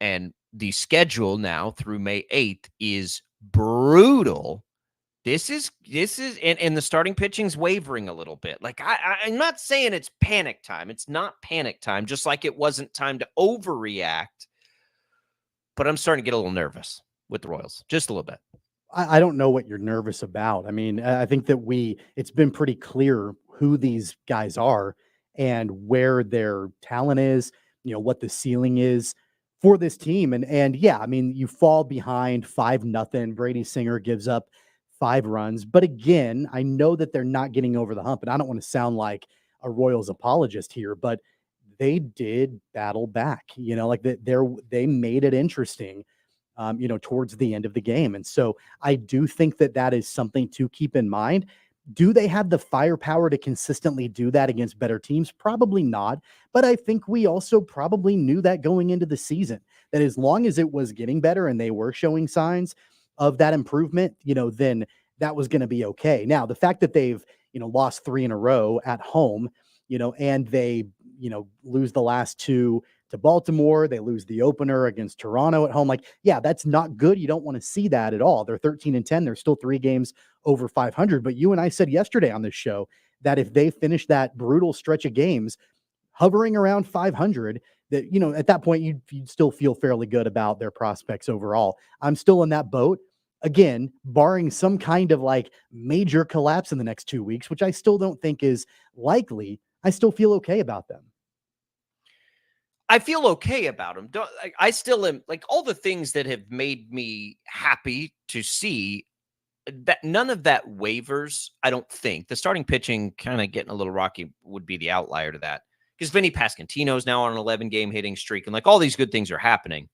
And the schedule now through May 8th is brutal. This is and the starting pitching's wavering a little bit. Like I'm not saying it's panic time. It's not panic time, just like it wasn't time to overreact. But I'm starting to get a little nervous with the Royals, just a little bit. I don't know what you're nervous about. I mean, I think that it's been pretty clear who these guys are and where their talent is, what the ceiling is for this team. And yeah, I mean, you fall behind 5-0. Brady Singer gives up 5 runs. But again, I know that they're not getting over the hump. And I don't want to sound like a Royals apologist here, but they did battle back, like they made it interesting. Towards the end of the game. And so I do think that is something to keep in mind. Do they have the firepower to consistently do that against better teams? Probably not. But I think we also probably knew that going into the season, that as long as it was getting better and they were showing signs of that improvement, then that was going to be okay. Now, the fact that they've, lost 3 in a row at home, and they, lose the last 2 to Baltimore, they lose the opener against Toronto at home. Like, yeah, that's not good. You don't want to see that at all. They're 13-10. They're still 3 games over 500. But you and I said yesterday on this show that if they finish that brutal stretch of games hovering around 500, that, at that point, you'd still feel fairly good about their prospects overall. I'm still in that boat. Again, barring some kind of like major collapse in the next 2 weeks, which I still don't think is likely, I still feel okay about them. I feel okay about them. I still am, like, all the things that have made me happy to see, that none of that wavers. I don't think the starting pitching kind of getting a little rocky would be the outlier to that, because Vinny Pasquantino is now on an 11-game hitting streak, and like all these good things are happening.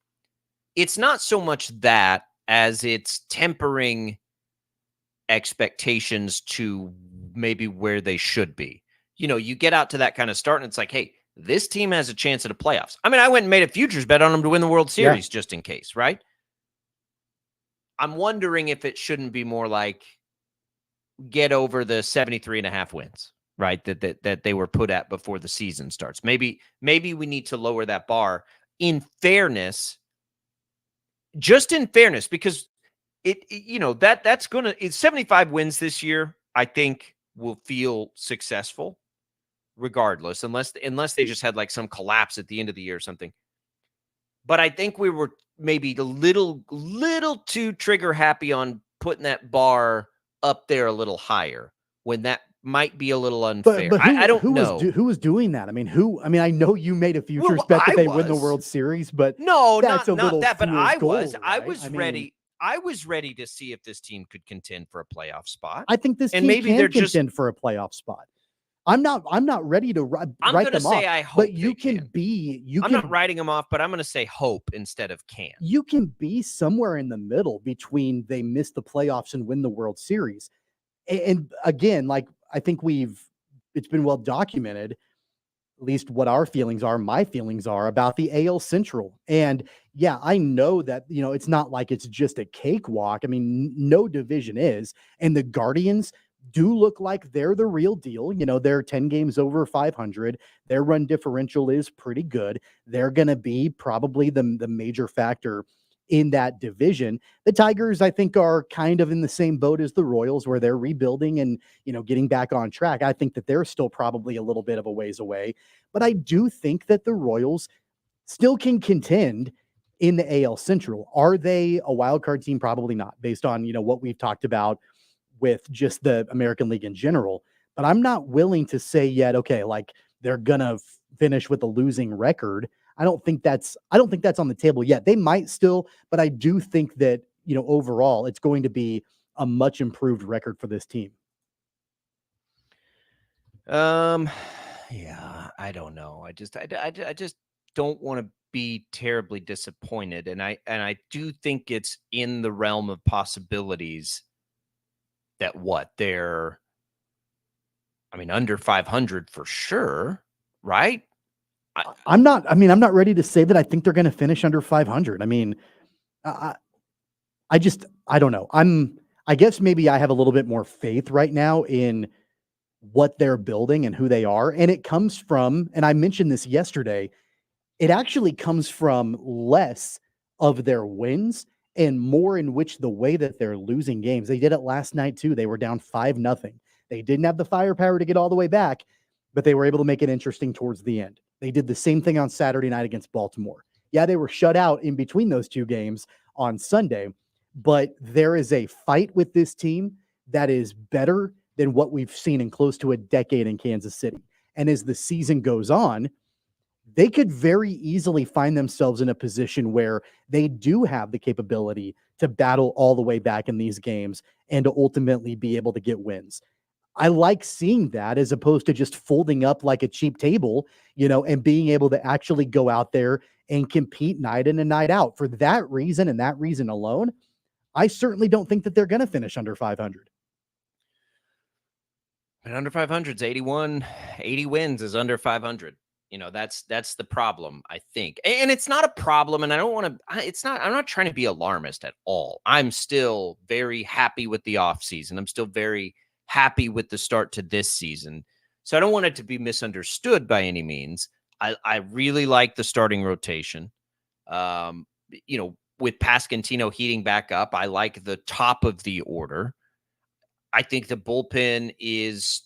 it's not so much that as it's tempering expectations to maybe where they should be. You get out to that kind of start and it's like, hey, this team has a chance at the playoffs. I mean, I went and made a futures bet on them to win the World Series just in case, right? I'm wondering if it shouldn't be more like get over the 73.5 wins, right? That they were put at before the season starts. Maybe we need to lower that bar in fairness, because that's going to 75 wins this year, I think will feel successful regardless, unless they just had like some collapse at the end of the year or something. But I think we were maybe a little too trigger happy on putting that bar up there a little higher when that might be a little unfair. But I don't know who was doing that. I mean, I know you made a futures bet that they win the World Series, but no, that's not that. But I was ready. I was ready to see if this team could contend for a playoff spot. I think this team can contend for a playoff spot. I'm not ready to write them off. I hope, but you can be. I'm not writing them off, but I'm going to say hope instead of can. You can be somewhere in the middle between they miss the playoffs and win the World Series. And again, like I think it's been well documented, at least what my feelings are about the AL Central. And yeah, I know that, it's not like it's just a cakewalk. I mean, no division is. And the Guardians do look like they're the real deal. They're 10 games over 500. Their run differential is pretty good. They're going to be probably the major factor in that division. The Tigers, I think, are kind of in the same boat as the Royals, where they're rebuilding and, getting back on track. I think that they're still probably a little bit of a ways away, but I do think that the Royals still can contend in the AL Central. Are they a wild card team? Probably not, based on, what we've talked about with just the American League in general. But I'm not willing to say yet, okay, like they're going to finish with a losing record. I don't think that's on the table yet. They might still, but I do think that, overall it's going to be a much improved record for this team. Yeah, I don't know. I just don't want to be terribly disappointed. And I do think it's in the realm of possibilities that they're, under 500 for sure, right? I'm not ready to say that I think they're going to finish under 500. I don't know. I guess maybe I have a little bit more faith right now in what they're building and who they are. And it comes from, and I mentioned this yesterday, it actually comes from less of their wins and more in which the way that they're losing games. They did it last night too. They were down 5-0. They didn't have the firepower to get all the way back, but they were able to make it interesting towards the end. They did the same thing on Saturday night against Baltimore. Yeah, they were shut out in between those two games on Sunday, but there is a fight with this team that is better than what we've seen in close to a decade in Kansas City. And as the season goes on, they could very easily find themselves in a position where they do have the capability to battle all the way back in these games and to ultimately be able to get wins. I like seeing that as opposed to just folding up like a cheap table, and being able to actually go out there and compete night in and night out. For that reason and that reason alone, I certainly don't think that they're going to finish under 500. And under 500 is 81, 80 wins is under 500. That's the problem, I think. And it's not a problem. And I'm not trying to be alarmist at all. I'm still very happy with the offseason. I'm still very happy with the start to this season. So I don't want it to be misunderstood by any means. I really like the starting rotation. With Pasquantino heating back up, I like the top of the order. I think the bullpen is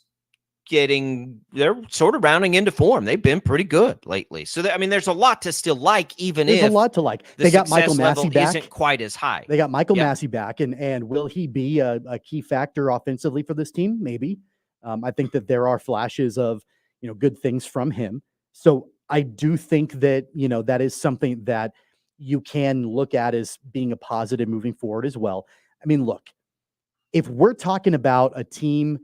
they're sort of rounding into form. They've been pretty good lately. So, there's a lot to still like, even there's if a lot to like. They got Michael Massey back. Isn't quite as high. They got Michael Massey back. And will he be a key factor offensively for this team? Maybe. I think that there are flashes of, good things from him. So I do think that, that is something that you can look at as being a positive moving forward as well. Look, if we're talking about a team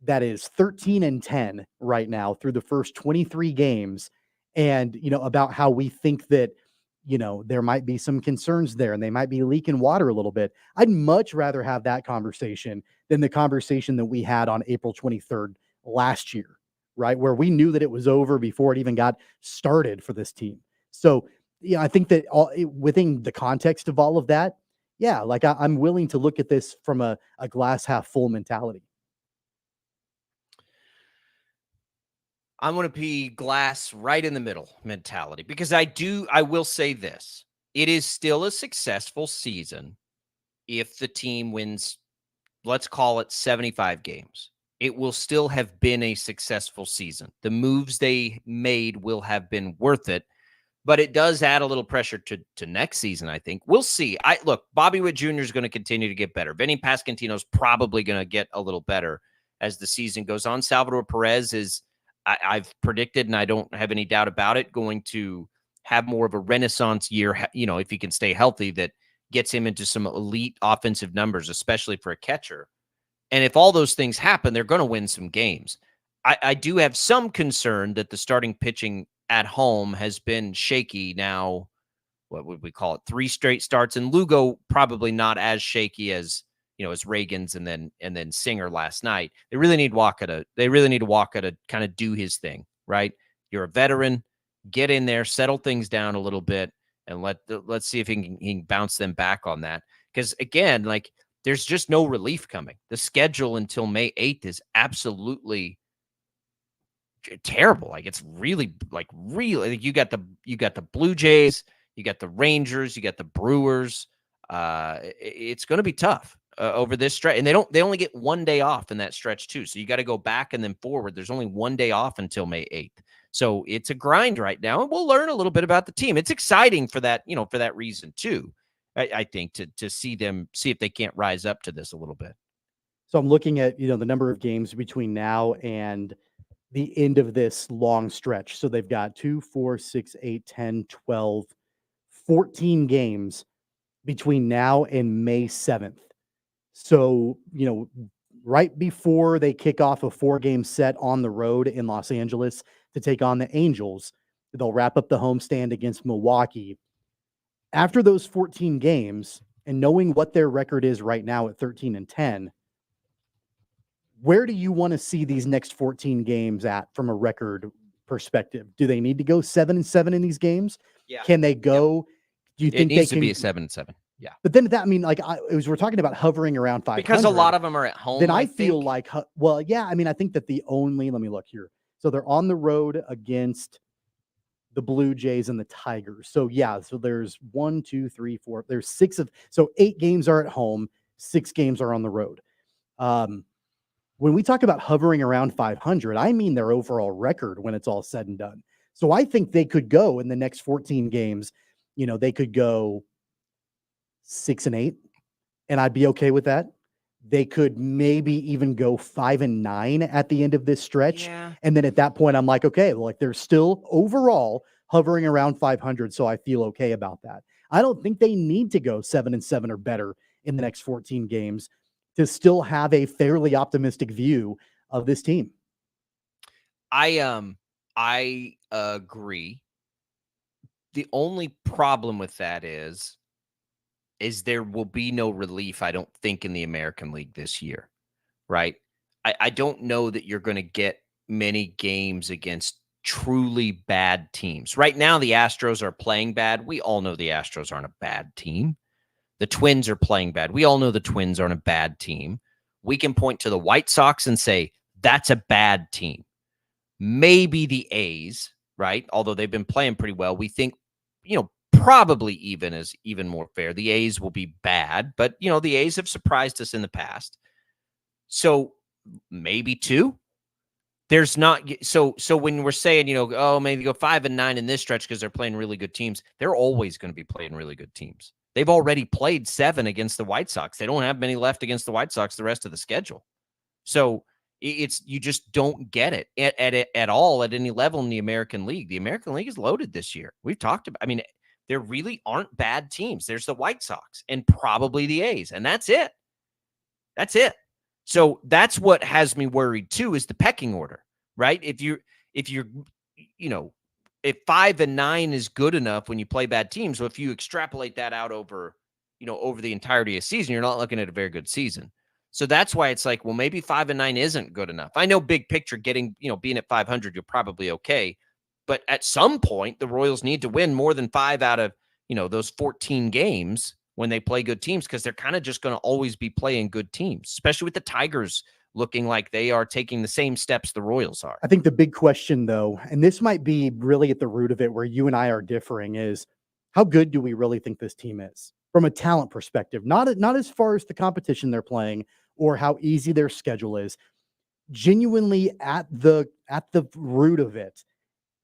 that is 13-10 right now through the first 23 games, and about how we think that there might be some concerns there and they might be leaking water a little bit. I'd much rather have that conversation than the conversation that we had on April 23rd last year, right? Where we knew that it was over before it even got started for this team. So, I think that within the context of all of that, yeah, like I'm willing to look at this from a glass half full mentality. I'm going to be glass right in the middle mentality because I will say this. It is still a successful season if the team wins, let's call it 75 games. It will still have been a successful season. The moves they made will have been worth it, but it does add a little pressure to next season, I think. We'll see. Look, Bobby Witt Jr. is going to continue to get better. Vinny Pasquantino is probably going to get a little better as the season goes on. Salvador Perez is, I've predicted, and I don't have any doubt about it, going to have more of a renaissance year, if he can stay healthy, that gets him into some elite offensive numbers, especially for a catcher. And if all those things happen, they're going to win some games. I do have some concern that the starting pitching at home has been shaky now. What would we call it? 3 straight starts, and Lugo probably not as shaky as as Reagan's and then Singer last night. They really need Wacha to kind of do his thing, right? You're a veteran, get in there, settle things down a little bit, and let's see if he can bounce them back on that. Because again, like, there's just no relief coming. The schedule until May 8th is absolutely terrible. Like, it's really you got the Blue Jays, you got the Rangers, you got the Brewers. It's going to be tough over this stretch, and they only get 1 day off in that stretch too. So you got to go back and then forward. There's only 1 day off until May 8th. So it's a grind right now, and we'll learn a little bit about the team. It's exciting for that, for that reason too. I think to see if they can't rise up to this a little bit. So I'm looking at, the number of games between now and the end of this long stretch. So they've got 2, 4, 6, 8, 10, 12, 14 games between now and May 7th. So, right before they kick off a 4-game set on the road in Los Angeles to take on the Angels, they'll wrap up the homestand against Milwaukee. After those 14 games, and knowing what their record is right now at 13-10, where do you want to see these next 14 games at from a record perspective? Do they need to go 7-7 in these games? Yeah. Can they go? Yep. Do you think it needs they can be a 7-7? Yeah. But then as we're talking about hovering around 500, because a lot of them are at home. Then I feel like, I think that let me look here. So they're on the road against the Blue Jays and the Tigers. So so there's 1, 2, 3, 4. There's 8 games are at home, 6 games are on the road. When we talk about hovering around 500, I mean their overall record when it's all said and done. So I think they could go in the next 14 games. They could go 6-8, and I'd be okay with that. They could maybe even go 5-9 at the end of this stretch. Yeah. And then at that point, I'm like, okay, they're still overall hovering around 500. So I feel okay about that. I don't think they need to go 7-7 or better in the next 14 games to still have a fairly optimistic view of this team. I agree. The only problem with that is there will be no relief, I don't think, in the American League this year, right? I don't know that you're going to get many games against truly bad teams. Right now, the Astros are playing bad. We all know the Astros aren't a bad team. The Twins are playing bad. We all know the Twins aren't a bad team. We can point to the White Sox and say, that's a bad team. Maybe the A's, right? Although they've been playing pretty well. We think, probably even more fair. The A's will be bad, but the A's have surprised us in the past. So maybe 2. There's not so when we're saying, maybe go 5-9 in this stretch because they're playing really good teams, they're always going to be playing really good teams. They've already played 7 against the White Sox. They don't have many left against the White Sox the rest of the schedule. So you just don't get it at all at any level in the American League. The American League is loaded this year. We've talked about, there really aren't bad teams. There's the White Sox and probably the A's, and that's it. That's it. So that's what has me worried too, is the pecking order, right? If you're if 5-9 is good enough when you play bad teams, so if you extrapolate that out over the entirety of the season, you're not looking at a very good season. So that's why it's like, well, maybe 5-9 isn't good enough. I know big picture being at 500, you're probably okay. But at some point, the Royals need to win more than 5 out of, those 14 games when they play good teams, because they're kind of just going to always be playing good teams, especially with the Tigers looking like they are taking the same steps the Royals are. I think the big question, though, and this might be really at the root of it where you and I are differing, is how good do we really think this team is from a talent perspective? Not as far as the competition they're playing or how easy their schedule is. Genuinely at the root of it,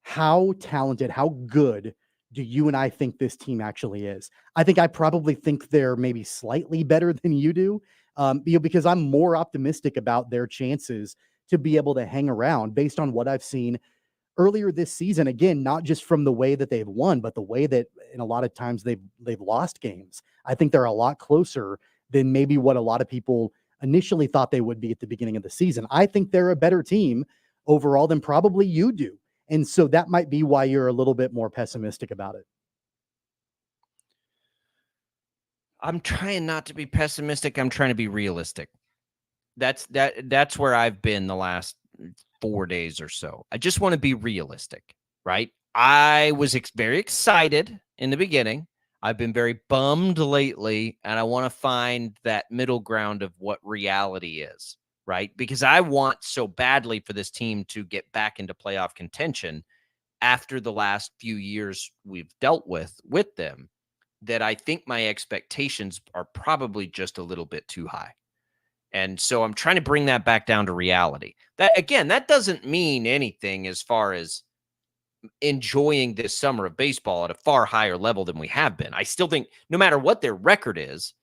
how talented, how good do you and I think this team actually is? I think I probably think they're maybe slightly better than you do, because I'm more optimistic about their chances to be able to hang around based on what I've seen earlier this season. Again, not just from the way that they've won, but the way that in a lot of times they've lost games. I think they're a lot closer than maybe what a lot of people initially thought they would be at the beginning of the season. I think they're a better team overall than probably you do. And so that might be why you're a little bit more pessimistic about it. I'm trying not to be pessimistic. I'm trying to be realistic. That's where I've been the last 4 days or so. I just want to be realistic, right? I was very excited in the beginning. I've been very bummed lately, and I want to find that middle ground of what reality is, right? Because I want so badly for this team to get back into playoff contention after the last few years we've dealt with them, that I think my expectations are probably just a little bit too high. And so I'm trying to bring that back down to reality. That doesn't mean anything as far as enjoying this summer of baseball at a far higher level than we have been. I still think no matter what their record is,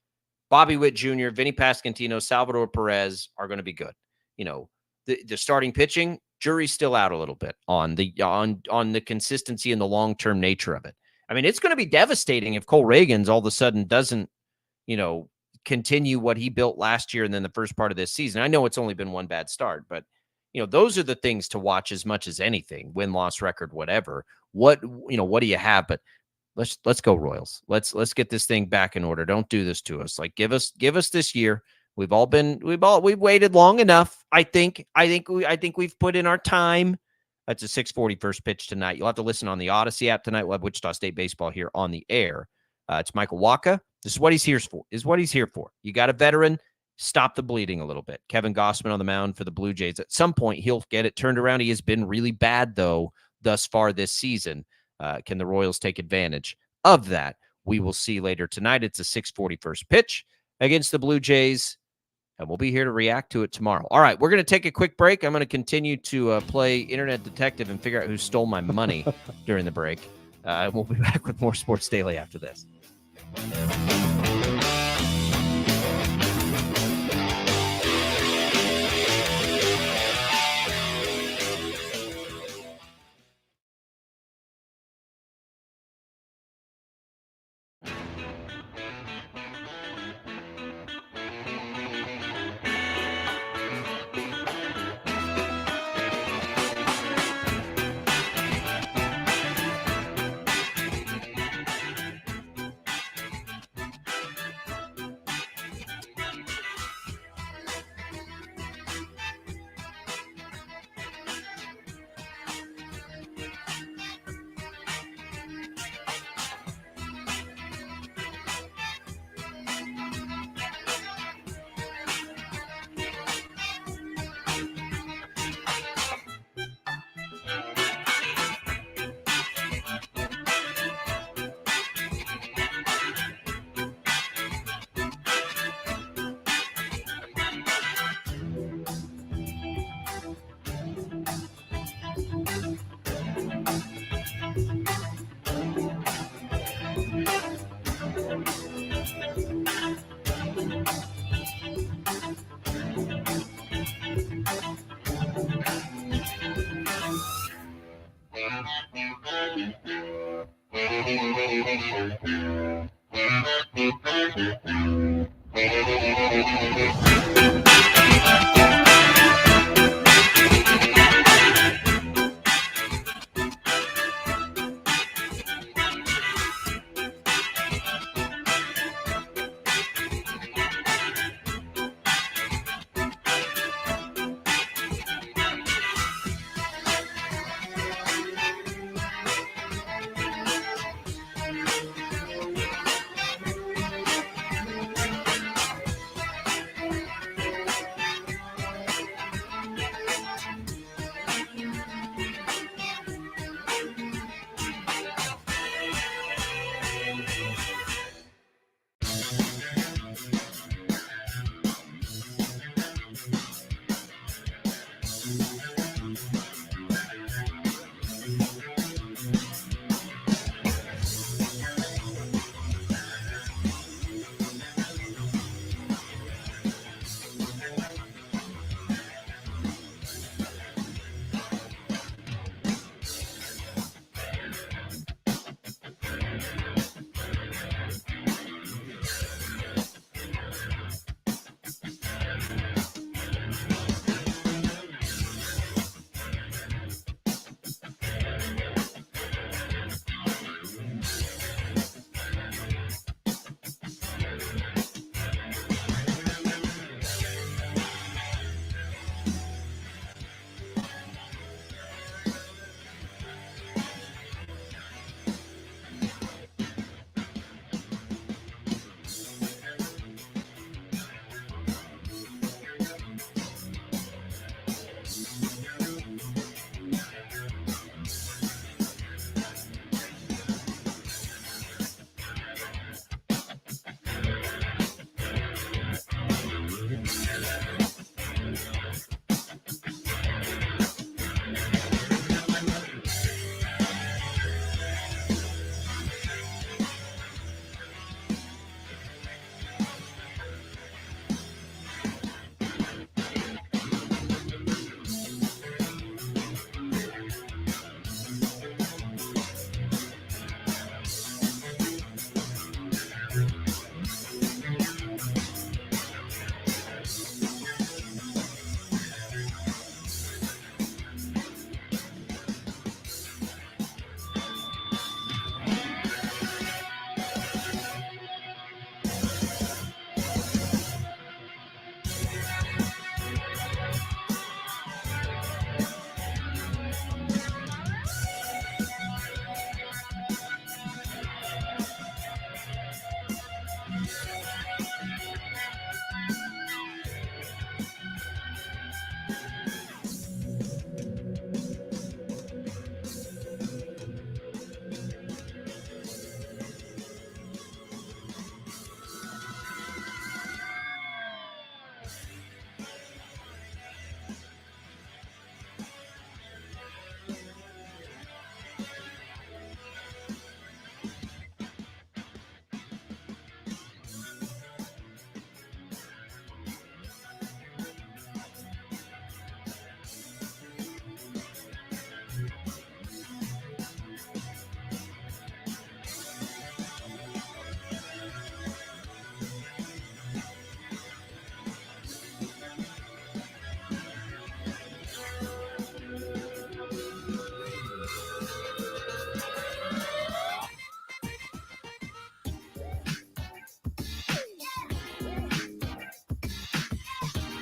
Bobby Witt Jr., Vinny Pasquantino, Salvador Perez are going to be good. The starting pitching, jury's still out a little bit on the consistency and the long-term nature of it. I mean, it's going to be devastating if Cole Reagans all of a sudden doesn't, continue what he built last year and then the first part of this season. I know it's only been one bad start, but those are the things to watch as much as anything. Win-loss record, whatever. What do you have? But let's go Royals. Let's get this thing back in order. Don't do this to us. Like give us this year. We've waited long enough. I think we've put in our time. That's a 6:40 first pitch tonight. You'll have to listen on the Odyssey app tonight. We'll have Wichita State baseball here on the air. It's Michael Wacha. This is what he's here for. You got a veteran. Stop the bleeding a little bit. Kevin Gossman on the mound for the Blue Jays. At some point, he'll get it turned around. He has been really bad, though, thus far this season. Can the Royals take advantage of that? We will see later tonight. It's a 6:40 first pitch against the Blue Jays, and we'll be here to react to it tomorrow. All right, we're going to take a quick break. I'm going to continue to play Internet Detective and figure out who stole my money during the break. We'll be back with more Sports Daily after this.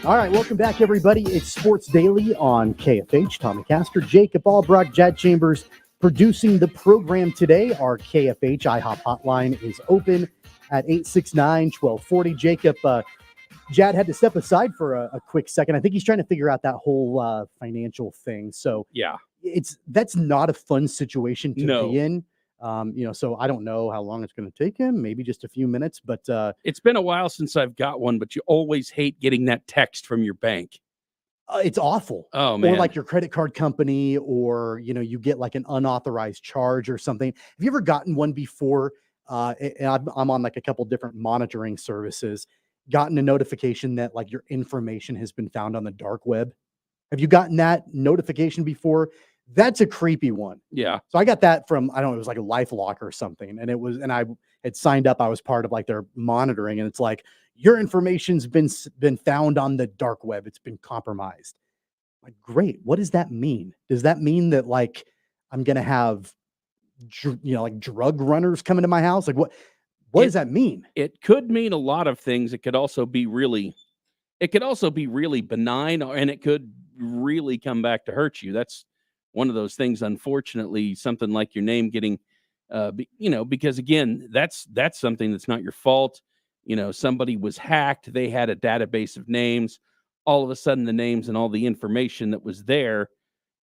All right, welcome back, everybody. It's Sports Daily on KFH. Tommy Castor, Jacob Albrock, Jad Chambers producing the program today. Our KFH IHOP hotline is open at 869-1240. Jacob, Jad had to step aside for a quick second. I think he's trying to figure out that whole financial thing. So yeah, that's not a fun situation to No. be in. So I don't know how long it's going to take him, maybe just a few minutes, but it's been a while since I've got one, but you always hate getting that text from your bank. it's awful. Oh, man. Or like your credit card company, or, you get like an unauthorized charge or something. Have you ever gotten one before? And I'm on like a couple different monitoring services, gotten a notification that like your information has been found on the dark web. Have you gotten that notification before? That's a creepy one. Yeah. So I got that from, I don't know, it was like a LifeLock or something. And I had signed up. I was part of like their monitoring, and it's like, your information's been found on the dark web. It's been compromised. Like, great. What does that mean? Does that mean that like I'm going to have, like drug runners coming to my house? Like what does that mean? It could mean a lot of things. It could also be really benign, and it could really come back to hurt you. That's one of those things, unfortunately, something like your name getting, because again, that's something that's not your fault. Somebody was hacked. They had a database of names. All of a sudden, the names and all the information that was there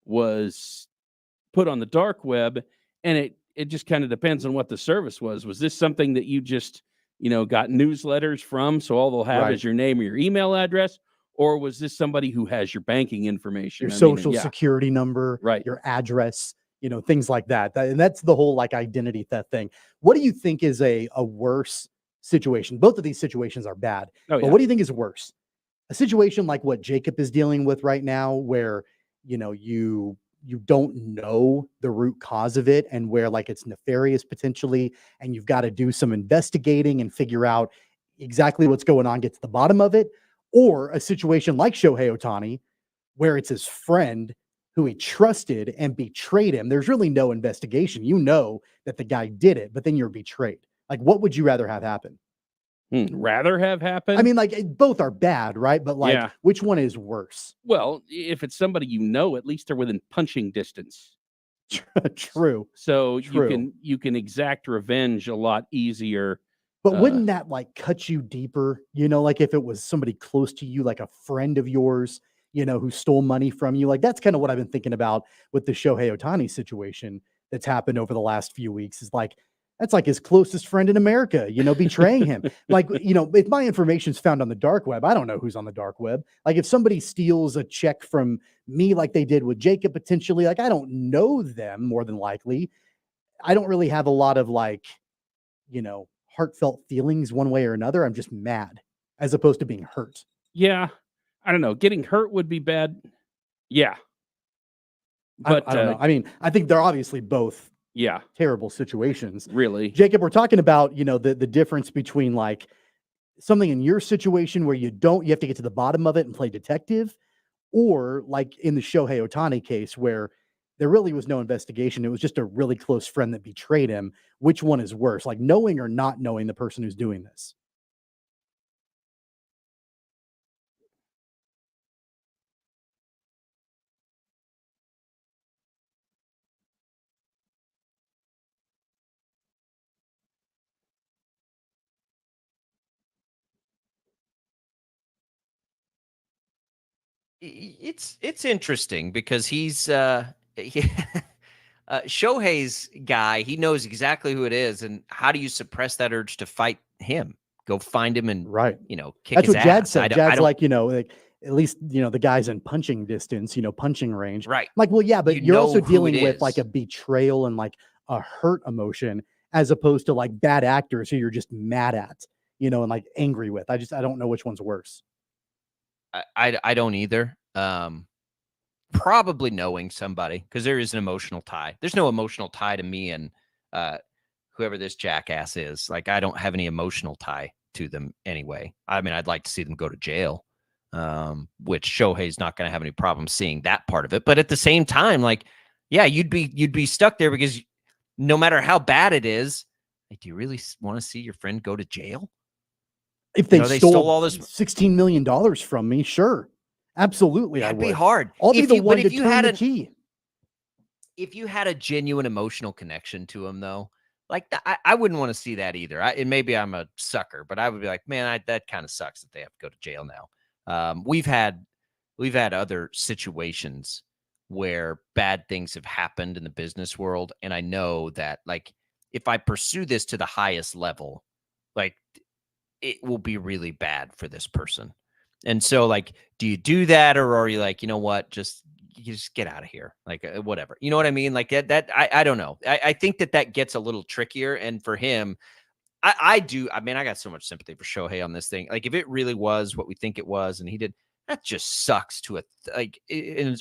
was put on the dark web. And it just kind of depends on what the service was. Was this something that you just, got newsletters from? So all they'll have Right. is your name or your email address. Or was this somebody who has your banking information? Your social yeah. security number, Right. your address, things like that. And that's the whole like identity theft thing. What do you think is a worse situation? Both of these situations are bad. Oh, But yeah. what do you think is worse? A situation like what Jacob is dealing with right now, where, you don't know the root cause of it, and where like it's nefarious potentially, and you've got to do some investigating and figure out exactly what's going on, get to the bottom of it. Or a situation like Shohei Ohtani, where it's his friend who he trusted and betrayed him. There's really no investigation. You know that the guy did it, but then you're betrayed. Like, what would you rather have happen? Rather have happened? I mean, like, both are bad, right? But like, Yeah. which one is worse? Well, if it's somebody at least they're within punching distance. True. So True. you can exact revenge a lot easier. But wouldn't that like cut you deeper? Like if it was somebody close to you, like a friend of yours, who stole money from you. Like that's kind of what I've been thinking about with the Shohei Ohtani situation that's happened over the last few weeks. Is like, that's like his closest friend in America, betraying him. Like, if my information's found on the dark web, I don't know who's on the dark web. Like if somebody steals a check from me, like they did with Jacob potentially, like I don't know them more than likely. I don't really have a lot of like, heartfelt feelings one way or another. I'm just mad as opposed to being hurt. Yeah. I don't know. Getting hurt would be bad. Yeah. But I don't know. I mean, I think they're obviously both yeah, terrible situations. really. Jacob, we're talking about, the difference between like something in your situation where you have to get to the bottom of it and play detective, or like in the Shohei Ohtani case where there really was no investigation. It was just a really close friend that betrayed him. Which one is worse? Like knowing or not knowing the person who's doing this? It's interesting because he's Shohei's guy. He knows exactly who it is, and how do you suppress that urge to fight him? Go find him and Right. Kick That's his what Jad ass. said. I Jad's don't, like, like at least, the guy's in punching distance, punching range. right. I'm like, well, yeah, but You you're know also who dealing it with is. like a betrayal and like a hurt emotion, as opposed to like bad actors who you're just mad at, and like angry with. I don't know which one's worse. I don't either. Probably knowing somebody, because there is an emotional tie. There's no emotional tie to me and whoever this jackass is. Like, I don't have any emotional tie to them anyway. I mean, I'd like to see them go to jail, which Shohei's not going to have any problem seeing that part of it. But at the same time, like, yeah, you'd be stuck there because no matter how bad it is, like, do you really want to see your friend go to jail? If they, they stole stole all this, $16 million from me, sure. Absolutely, I that'd would. be hard. I'll be If the you, one but to if you turn had the a, key. if you had a genuine emotional connection to him, though, like I wouldn't want to see that either. And maybe I'm a sucker, but I would be like, man, that kind of sucks that they have to go to jail now. We've had other situations where bad things have happened in the business world, and I know that, like, if I pursue this to the highest level, like, it will be really bad for this person. And so, like, do you do that, or are you like, you know what, you just get out of here, like, whatever, you know what I mean? Like that I don't know. I think that gets a little trickier, and for him, I do. I mean, I got so much sympathy for Shohei on this thing. Like, if it really was what we think it was, and he did, that just sucks to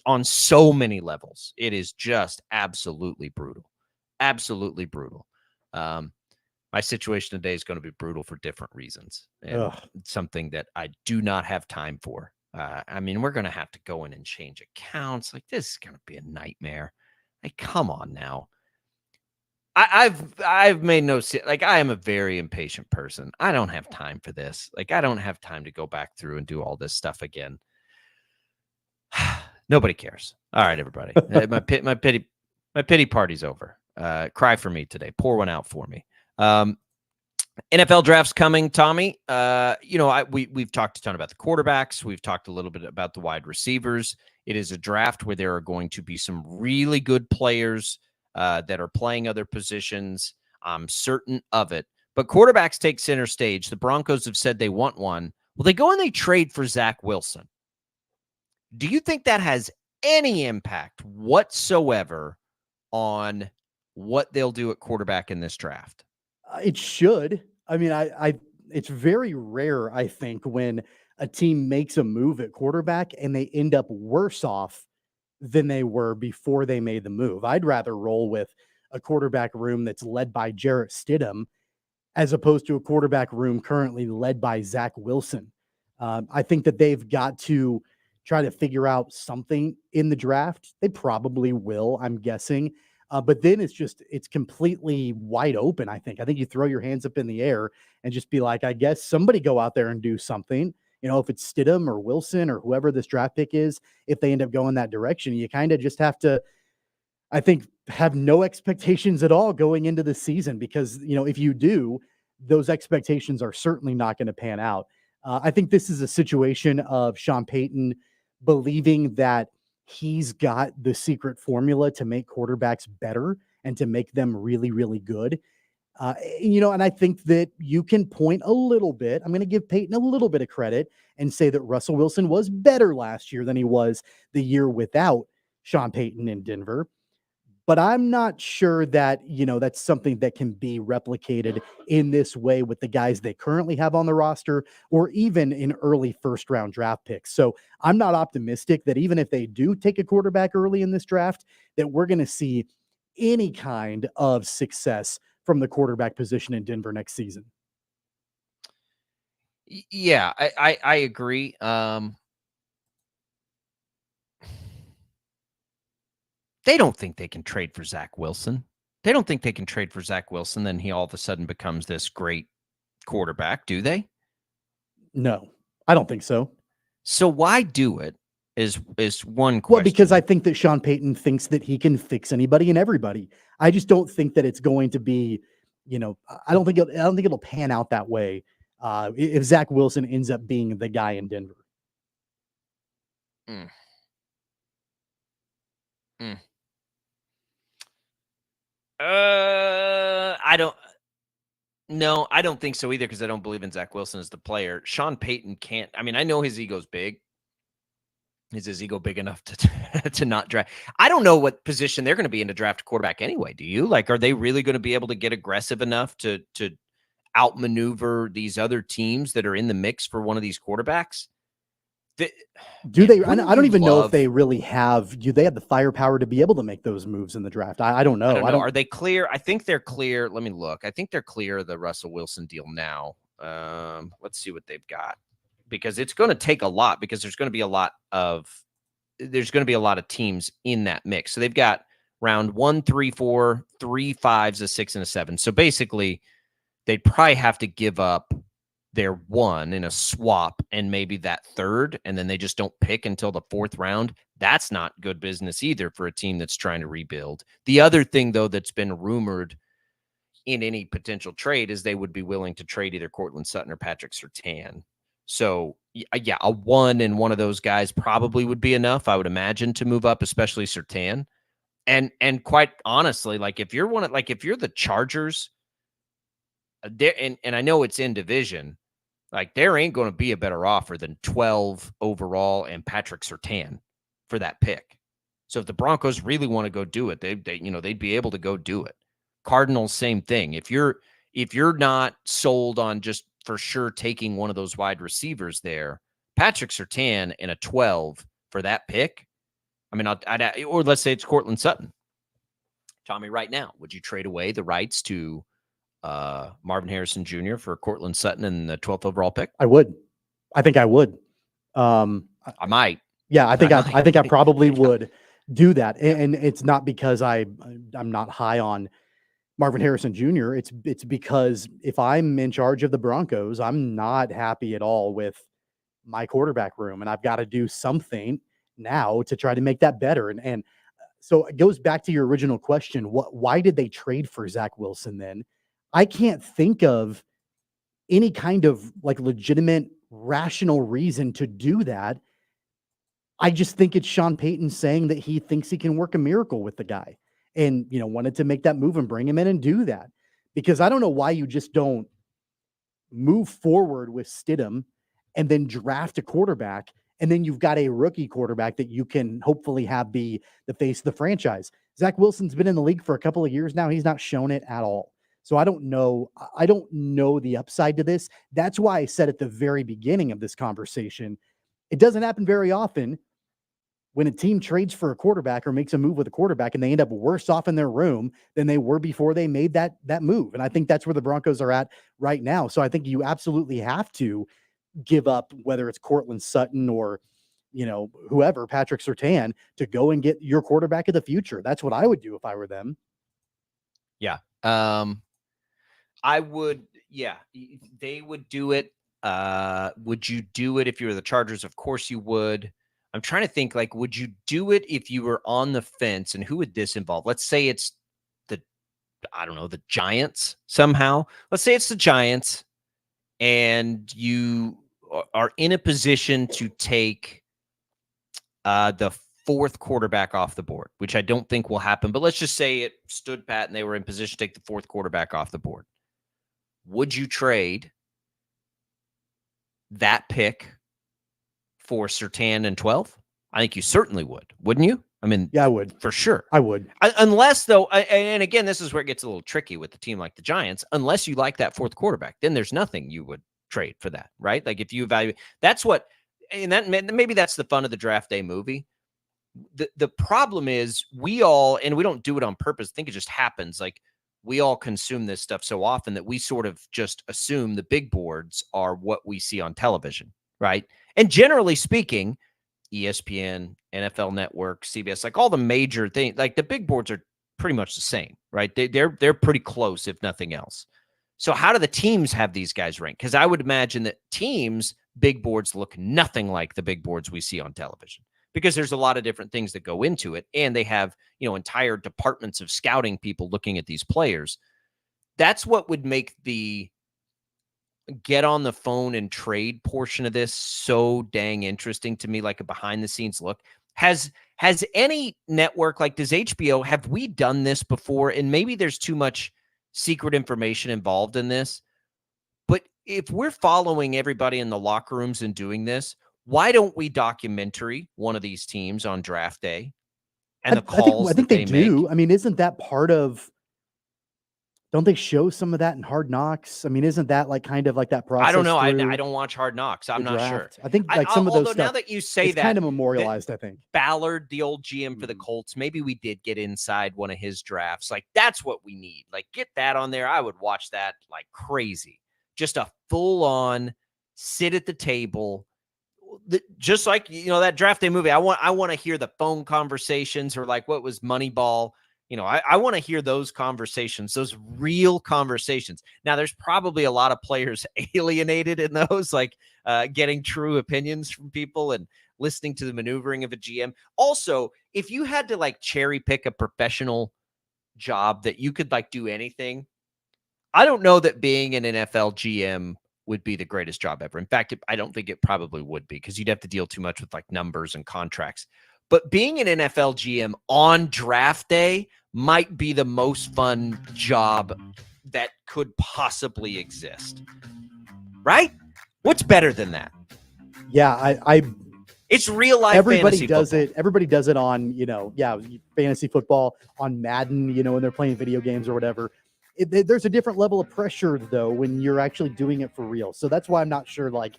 on so many levels. It is just absolutely brutal, absolutely brutal. My situation today is going to be brutal for different reasons, and it's something that I do not have time for. I mean, we're going to have to go in and change accounts. Like, this is going to be a nightmare. Like, come on now. I've made no sense. Like, I am a very impatient person. I don't have time for this. Like, I don't have time to go back through and do all this stuff again. Nobody cares. All right, everybody. My pity party's over. Cry for me today. Pour one out for me. NFL draft's coming, Tommy. We've talked a ton about the quarterbacks. We've talked a little bit about the wide receivers. It is a draft where there are going to be some really good players that are playing other positions. I'm certain of it. But quarterbacks take center stage. The Broncos have said they want one. Well, they go and they trade for Zach Wilson. Do you think that has any impact whatsoever on what they'll do at quarterback in this draft? It should. I mean, it's very rare, I think, when a team makes a move at quarterback and they end up worse off than they were before they made the move. I'd rather roll with a quarterback room that's led by Jarrett Stidham as opposed to a quarterback room currently led by Zach Wilson. I think that they've got to try to figure out something in the draft. They probably will, I'm guessing. But then it's completely wide open, I think. I think you throw your hands up in the air and just be like, I guess somebody go out there and do something. You know, if it's Stidham or Wilson or whoever this draft pick is, if they end up going that direction, you kind of just have to, I think, have no expectations at all going into the season, because, you know, if you do, those expectations are certainly not going to pan out. I think this is a situation of Sean Payton believing that he's got the secret formula to make quarterbacks better and to make them really, really good. And I think that you can point a little bit. I'm going to give Peyton a little bit of credit and say that Russell Wilson was better last year than he was the year without Sean Payton in Denver. But I'm not sure that, that's something that can be replicated in this way with the guys they currently have on the roster, or even in early first round draft picks. So I'm not optimistic that even if they do take a quarterback early in this draft, that we're going to see any kind of success from the quarterback position in Denver next season. Yeah, I agree. They don't think they can trade for Zach Wilson. They don't think they can trade for Zach Wilson, then he all of a sudden becomes this great quarterback, do they? No, I don't think so. So why do it is one question. Well, because I think that Sean Payton thinks that he can fix anybody and everybody. I just don't think that it's going to be, I don't think it'll pan out that way if Zach Wilson ends up being the guy in Denver. I don't think so either, because I don't believe in Zach Wilson as the player. Sean Payton can't. I mean, I know his ego's big. Is his ego big enough to not draft? I don't know what position they're going to be in to draft a quarterback anyway. Do you? Like, are they really going to be able to get aggressive enough to outmaneuver these other teams that are in the mix for one of these quarterbacks? I don't even know if they really have. Do they have the firepower to be able to make those moves in the draft? I don't know. Are they clear? I think they're clear. Let me look. I think they're clear of the Russell Wilson deal now. Let's see what they've got, because it's going to take a lot, because there's going to be a lot of teams in that mix. So they've got round 1, 3, 4, 3 5s, a 6, and a 7. So basically, they'd probably have to give up their one in a swap and maybe that third, and then they just don't pick until the fourth round, that's not good business either for a team that's trying to rebuild. The other thing, though, that's been rumored in any potential trade is they would be willing to trade either Cortland Sutton or Patrick Surtain. So, yeah, a one and one of those guys probably would be enough, I would imagine, to move up, especially Surtain. And quite honestly, like if you're the Chargers, there and I know it's in division, like there ain't going to be a better offer than 12 overall and Patrick Surtain for that pick. So if the Broncos really want to go do it, they'd be able to go do it. Cardinals, same thing. If you're not sold on just for sure taking one of those wide receivers there, Patrick Surtain and a 12 for that pick. I mean, or let's say it's Cortland Sutton. Tommy, right now, would you trade away the rights to Marvin Harrison Jr. for Cortland Sutton and the 12th overall pick? I would. I think I would. I might. Yeah, I think I probably would do that. And it's not because I'm not high on Marvin Harrison Jr. It's because if I'm in charge of the Broncos, I'm not happy at all with my quarterback room, and I've got to do something now to try to make that better. And so it goes back to your original question. Why did they trade for Zach Wilson then? I can't think of any kind of like legitimate, rational reason to do that. I just think it's Sean Payton saying that he thinks he can work a miracle with the guy and, wanted to make that move and bring him in and do that. Because I don't know why you just don't move forward with Stidham and then draft a quarterback. And then you've got a rookie quarterback that you can hopefully have be the face of the franchise. Zach Wilson's been in the league for a couple of years now. He's not shown it at all. So I don't know the upside to this. That's why I said at the very beginning of this conversation, it doesn't happen very often when a team trades for a quarterback or makes a move with a quarterback and they end up worse off in their room than they were before they made that move. And I think that's where the Broncos are at right now. So I think you absolutely have to give up, whether it's Cortland Sutton or, whoever, Patrick Surtain, to go and get your quarterback of the future. That's what I would do if I were them. Yeah. I would. Yeah, they would do it. Would you do it if you were the Chargers? Of course you would. I'm trying to think, like, would you do it if you were on the fence? And who would this involve? Let's say it's the Giants somehow. Let's say it's the Giants and you are in a position to take the fourth quarterback off the board, which I don't think will happen. But let's just say it stood pat and they were in position to take the fourth quarterback off the board. Would you trade that pick for Surtain and 12? I think you certainly would, wouldn't you? I mean, yeah, I would. For sure. I would. Unless, though, and again, this is where it gets a little tricky with a team like the Giants, unless you like that fourth quarterback, then there's nothing you would trade for that, right? Like if you evaluate, that's what, and that maybe that's the fun of the draft day movie. The problem is we all, and we don't do it on purpose, I think it just happens. Like we all consume this stuff so often that we sort of just assume the big boards are what we see on television, right? And generally speaking, ESPN, NFL Network, CBS, like all the major things, like the big boards are pretty much the same, right? They're pretty close, if nothing else. So how do the teams have these guys ranked? Because I would imagine that teams' big boards look nothing like the big boards we see on television, because there's a lot of different things that go into it. And they have, entire departments of scouting people looking at these players. That's what would make the get on the phone and trade portion of this so dang interesting to me, like a behind the scenes look. Has any network, like does HBO, have we done this before? And maybe there's too much secret information involved in this, but if we're following everybody in the locker rooms and doing this, why don't we documentary one of these teams on draft day and the calls? I think they do. Make? I mean, isn't that part of, don't they show some of that in Hard Knocks? I mean, isn't that like kind of like that process? I don't know. I don't watch Hard Knocks. I'm not sure. I think like some of those stuff, now that you say that, kind of memorialized, I think. Ballard, the old GM for the Colts, maybe we did get inside one of his drafts. Like that's what we need. Like get that on there. I would watch that like crazy. Just a full on sit at the table. Just like, that draft day movie. I want to hear the phone conversations, or like what was Moneyball, I want to hear those conversations, those real conversations. Now, there's probably a lot of players alienated in those, like getting true opinions from people and listening to the maneuvering of a GM. Also, if you had to like cherry pick a professional job that you could like do anything, I don't know that being an NFL GM would be the greatest job ever. In fact, I don't think it probably would be, because you'd have to deal too much with like numbers and contracts. But being an NFL GM on draft day might be the most fun job that could possibly exist. Right? What's better than that? Yeah, it's real life. Everybody does football. it. Everybody does it on, fantasy football, on Madden, when they're playing video games or whatever. There's a different level of pressure though when you're actually doing it for real. So that's why I'm not sure. Like,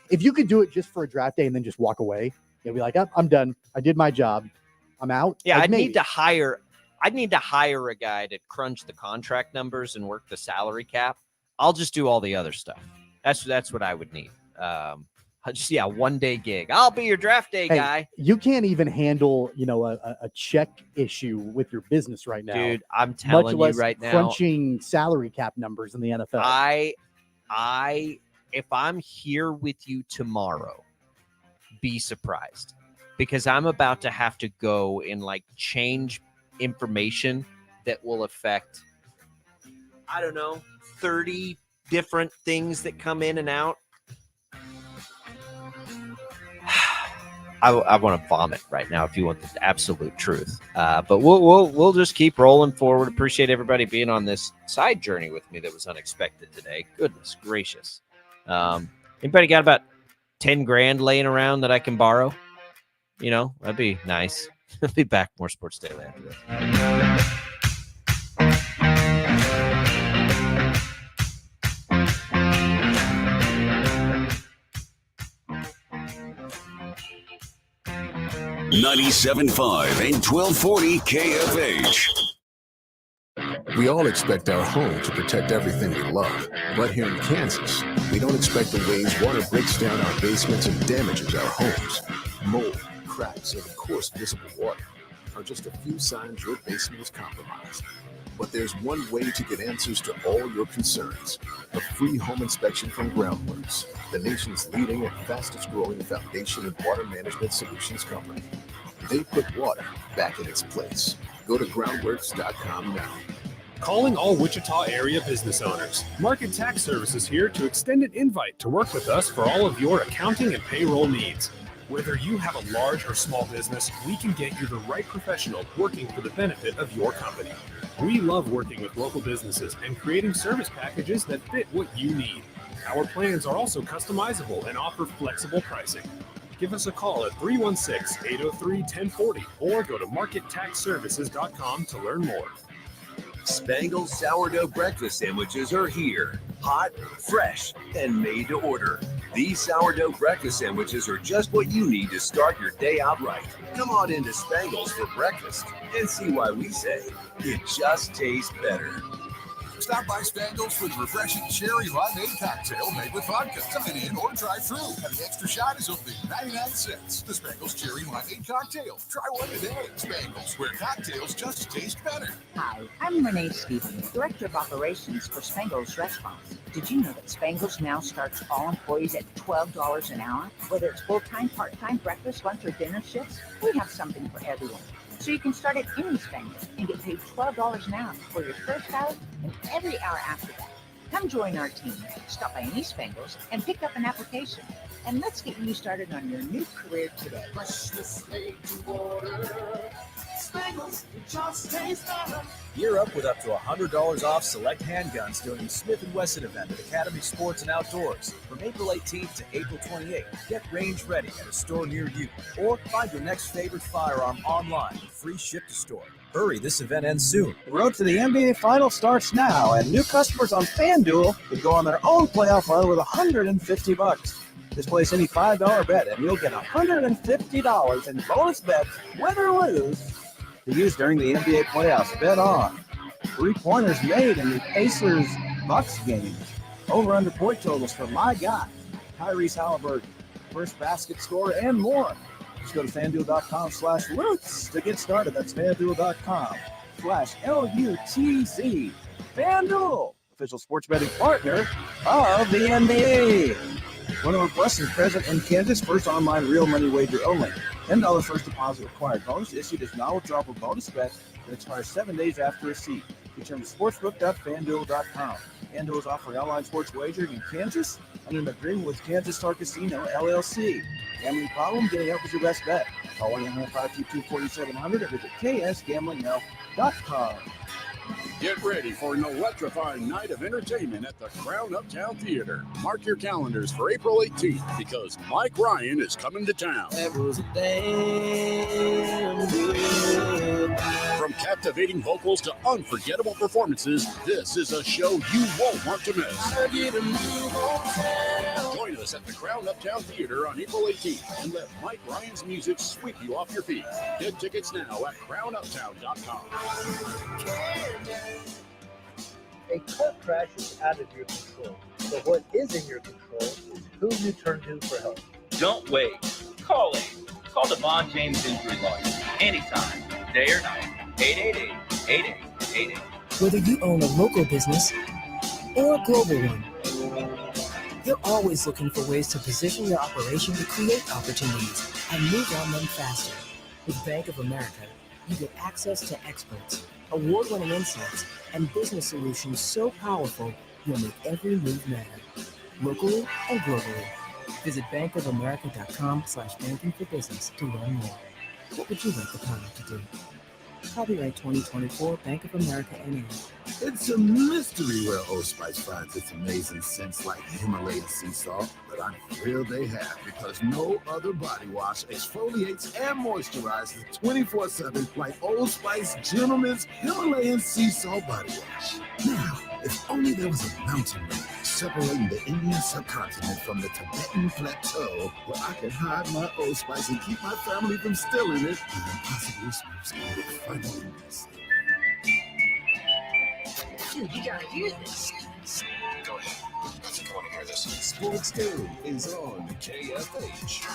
if you could do it just for a draft day and then just walk away, you'll be like, I'm done. I did my job. I'm out. Yeah, like, I'd need to hire a guy to crunch the contract numbers and work the salary cap. I'll just do all the other stuff. That's what I would need. One day gig. I'll be your draft day guy. You can't even handle, a check issue with your business right now. Dude, I'm telling you right now, crunching salary cap numbers in the NFL. If I'm here with you tomorrow, be surprised, because I'm about to have to go and like change information that will affect, 30 different things that come in and out. I want to vomit right now if you want the absolute truth. But we'll just keep rolling forward. Appreciate everybody being on this side journey with me that was unexpected today. Goodness gracious. Anybody got about 10 grand laying around that I can borrow? That'd be nice. I'll be back. More Sports Daily after this. 97.5 and 1240 KFH. We all expect our home to protect everything we love. But here in Kansas, we don't expect the ways water breaks down our basements and damages our homes. Mold, cracks, and of course visible water are just a few signs your basement is compromised. But there's one way to get answers to all your concerns. A free home inspection from Groundworks, the nation's leading and fastest growing foundation and water management solutions company. They put water back in its place. Go to groundworks.com now. Calling all Wichita area business owners. Market Tax Services here to extend an invite to work with us for all of your accounting and payroll needs. Whether you have a large or small business, we can get you the right professional working for the benefit of your company. We love working with local businesses and creating service packages that fit what you need. Our plans are also customizable and offer flexible pricing. Give us a call at 316-803-1040 or go to markettaxservices.com to learn more. Spangles sourdough breakfast sandwiches are here. Hot, fresh, and made to order. These sourdough breakfast sandwiches are just what you need to start your day out right. Come on into Spangles for breakfast and see why we say it just tastes better. Stop by Spangles for the refreshing cherry limeade cocktail made with vodka. Dine in or drive through. And the extra shot is only 99 cents. The Spangles cherry limeade cocktail. Try one today. Spangles, where cocktails just taste better. Hi, I'm Renee Stevens, Director of Operations for Spangles Restaurants. Did you know that Spangles now starts all employees at $12 an hour? Whether it's full-time, part-time, breakfast, lunch, or dinner shifts, we have something for everyone. So you can start at any Spangles and get paid $12 an hour for your first hour and every hour after that. Come join our team, stop by any Spangles, and pick up an application. And let's get you started on your new career today. Spangles, it just tastes better. Gear up with up to $100 off select handguns during the Smith & Wesson event at Academy Sports and Outdoors. From April 18th to April 28th, get range ready at a store near you. Or find your next favorite firearm online with free ship to store. Hurry, this event ends soon. The road to the NBA Finals starts now, and new customers on FanDuel could go on their own playoff run with $150. Just place any $5 bet, and you'll get $150 in bonus bets, win or lose, to use during the NBA playoffs. Bet on 3-pointers made in the Pacers-Bucks game. Over-under point totals for my guy, Tyrese Halliburton. First basket scorer and more. Just go to FanDuel.com/roots to get started. That's FanDuel.com FanDuel.com/LUTZ. FanDuel, official sports betting partner of the NBA. $1 Plus is present in Kansas. First online real money wager only. $10 first deposit required. Bonus issued as non-withdrawable bonus bet that expires 7 days after receipt. Return to sportsbook.fanduel.com. FanDuel is offering online sports wagering in Kansas under an agreement with Kansas Star Casino, LLC. Gambling problem? Getting help is your best bet. Call 1-800-522-4700 or visit ksgamblinghelp.com. Get ready for an electrifying night of entertainment at the Crown Uptown Theater. Mark your calendars for April 18th because Mike Ryan is coming to town. From captivating vocals to unforgettable performances, this is a show you won't want to miss. Join us at the Crown Uptown Theater on April 18th and let Mike Ryan's music sweep you off your feet. Get tickets now at crownuptown.com. A car crash is out of your control, but what is in your control is who you turn to for help. Don't wait. Call AIM. Call the Von James Injury Lawyer anytime, day or night. 888-8888. Whether you own a local business or a global one, you're always looking for ways to position your operation to create opportunities and move on them faster. With Bank of America, you get access to experts, award-winning insights, and business solutions so powerful you'll make every move matter, locally and globally. Visit bankofamerica.com/banking for business to learn more. What would you like the power to do? Copyright 2024 Bank of America N.A. It's a mystery where Old Spice finds its amazing scents like Himalayan sea salt, but I'm thrilled they have because no other body wash exfoliates and moisturizes 24/7 like Old Spice Gentleman's Himalayan sea salt body wash. Now, if only there was a mountain range separating the Indian subcontinent from the Tibetan plateau where I could hide my Old Spice and keep my family from stealing it, and impossibly smooth skin would finally be saved. Dude, you gotta hear this. Go ahead. I think I want to hear this. Sports Daily is on KFH.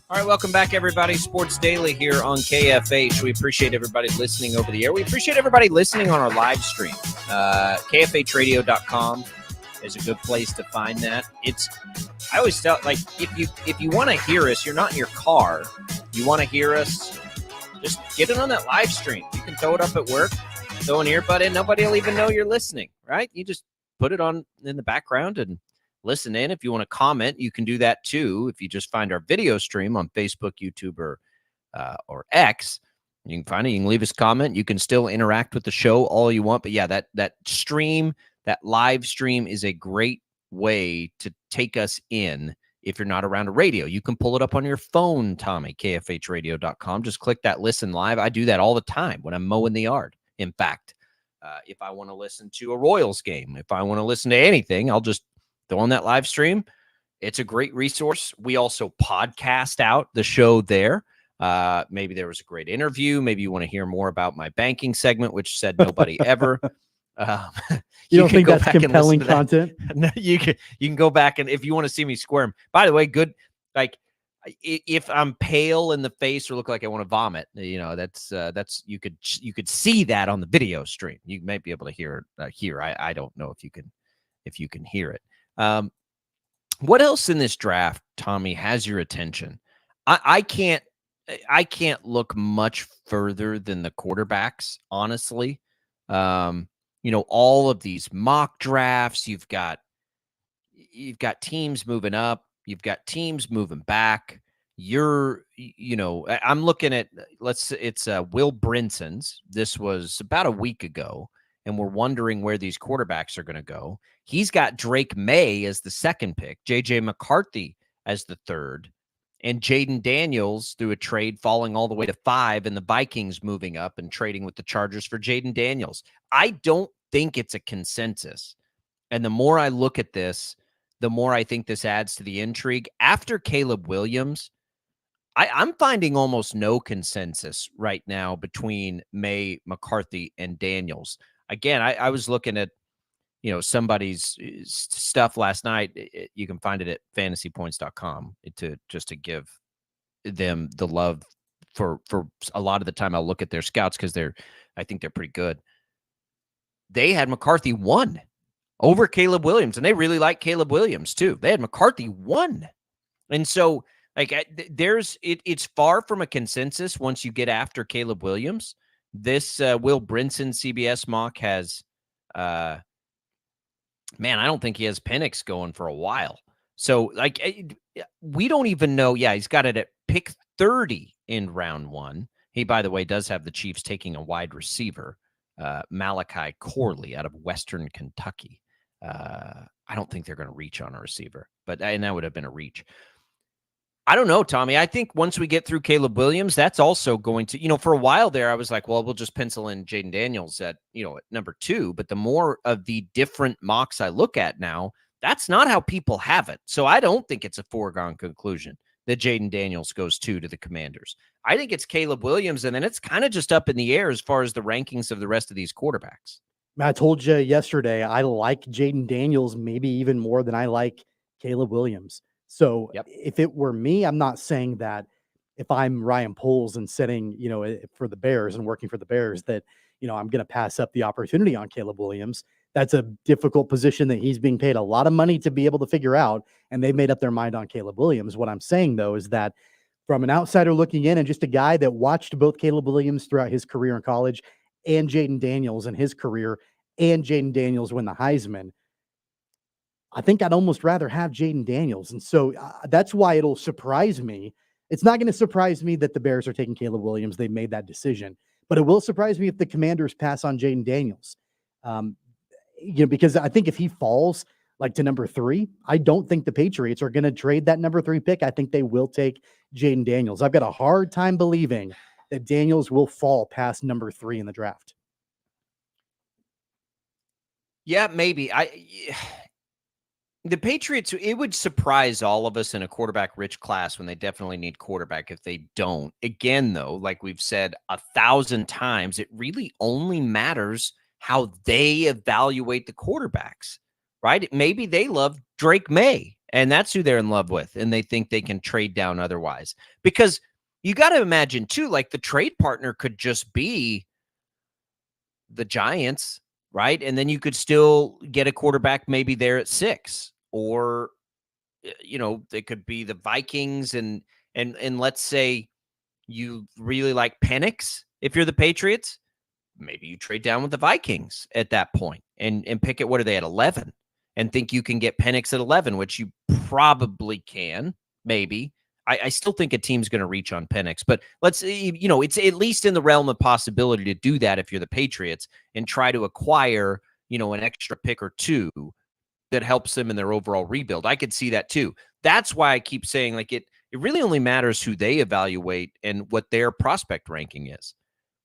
All right, welcome back, everybody. Sports Daily here on KFH. We appreciate everybody listening over the air. We appreciate everybody listening on our live stream. KFHradio.com is a good place to find that. I always tell, like, if you want to hear us, you're not in your car, you want to hear us, just get it on that live stream. You can throw it up at work, throw an earbud in, nobody will even know you're listening, right? You just put it on in the background and listen in. If you want to comment, you can do that too. If you just find our video stream on Facebook, YouTube, or X, you can find it. You can leave us a comment. You can still interact with the show all you want. But yeah, that stream, that live stream is a great way to take us in if you're not around a radio. You can pull it up on your phone, Tommy, KFHradio.com. Just click that listen live. I do that all the time when I'm mowing the yard. In fact, if I want to listen to a Royals game, if I want to listen to anything, I'll just throw on that live stream. It's a great resource. We also podcast out the show there. Maybe there was a great interview. Maybe you want to hear more about my banking segment, which said nobody ever. You don't think that's compelling content? No, you can go back, and if you want to see me squirm. By the way, good. Like, if I'm pale in the face or look like I want to vomit, that's you could see that on the video stream. You might be able to hear it here. I don't know if you can hear it. What else in this draft, Tommy, has your attention? I can't look much further than the quarterbacks, honestly. All of these mock drafts, you've got teams moving up, you've got teams moving back. I'm looking at, it's Will Brinson's. This was about a week ago, and we're wondering where these quarterbacks are going to go. He's got Drake May as the second pick, J.J. McCarthy as the third, and Jaden Daniels through a trade falling all the way to 5, and the Vikings moving up and trading with the Chargers for Jaden Daniels. I don't think it's a consensus. And the more I look at this, the more I think this adds to the intrigue. After Caleb Williams, I'm finding almost no consensus right now between May, McCarthy, and Daniels. Again, I was looking at, somebody's stuff last night. You can find it at fantasypoints.com to give them the love for a lot of the time. I'll look at their scouts because I think they're pretty good. They had McCarthy 1 over Caleb Williams, and they really like Caleb Williams too. They had McCarthy 1. And so it's far from a consensus once you get after Caleb Williams. This Will Brinson CBS mock has, I don't think he has Penix going for a while. So we don't even know. Yeah, he's got it at pick 30 in round 1. He, by the way, does have the Chiefs taking a wide receiver, Malachi Corley out of Western Kentucky. I don't think they're going to reach on a receiver, and that would have been a reach. I don't know, Tommy. I think once we get through Caleb Williams, that's also going to, for a while there, I was like, well, we'll just pencil in Jaden Daniels at number 2. But the more of the different mocks I look at now, that's not how people have it. So I don't think it's a foregone conclusion that Jaden Daniels goes 2 to the Commanders. I think it's Caleb Williams, and then it's kind of just up in the air as far as the rankings of the rest of these quarterbacks. I told you yesterday, I like Jaden Daniels maybe even more than I like Caleb Williams. So if it were me, I'm not saying that if I'm Ryan Poles and sitting, for the Bears and working for the Bears, that, I'm going to pass up the opportunity on Caleb Williams. That's a difficult position that he's being paid a lot of money to be able to figure out. And they've made up their mind on Caleb Williams. What I'm saying, though, is that from an outsider looking in and just a guy that watched both Caleb Williams throughout his career in college and Jaden Daniels in his career and Jaden Daniels win the Heisman, I think I'd almost rather have Jaden Daniels. And so that's why it'll surprise me. It's not going to surprise me that the Bears are taking Caleb Williams. They made that decision. But it will surprise me if the Commanders pass on Jaden Daniels. Because I think if he falls to number 3, I don't think the Patriots are going to trade that number 3 pick. I think they will take Jaden Daniels. I've got a hard time believing that Daniels will fall past number 3 in the draft. Yeah, maybe. The Patriots, it would surprise all of us in a quarterback-rich class when they definitely need quarterback if they don't. Again, though, like we've said 1,000 times, it really only matters how they evaluate the quarterbacks, right? Maybe they love Drake May, and that's who they're in love with, and they think they can trade down otherwise. Because you got to imagine, too, the trade partner could just be the Giants, right? And then you could still get a quarterback maybe there at 6. Or, they could be the Vikings and let's say you really like Penix. If you're the Patriots, maybe you trade down with the Vikings at that point and pick it. What are they at 11? And think you can get Penix at 11, which you probably can, maybe. I still think a team's going to reach on Penix, but let's, it's at least in the realm of possibility to do that if you're the Patriots and try to acquire, an extra pick or 2 that helps them in their overall rebuild. I could see that too. That's why I keep saying it really only matters who they evaluate and what their prospect ranking is.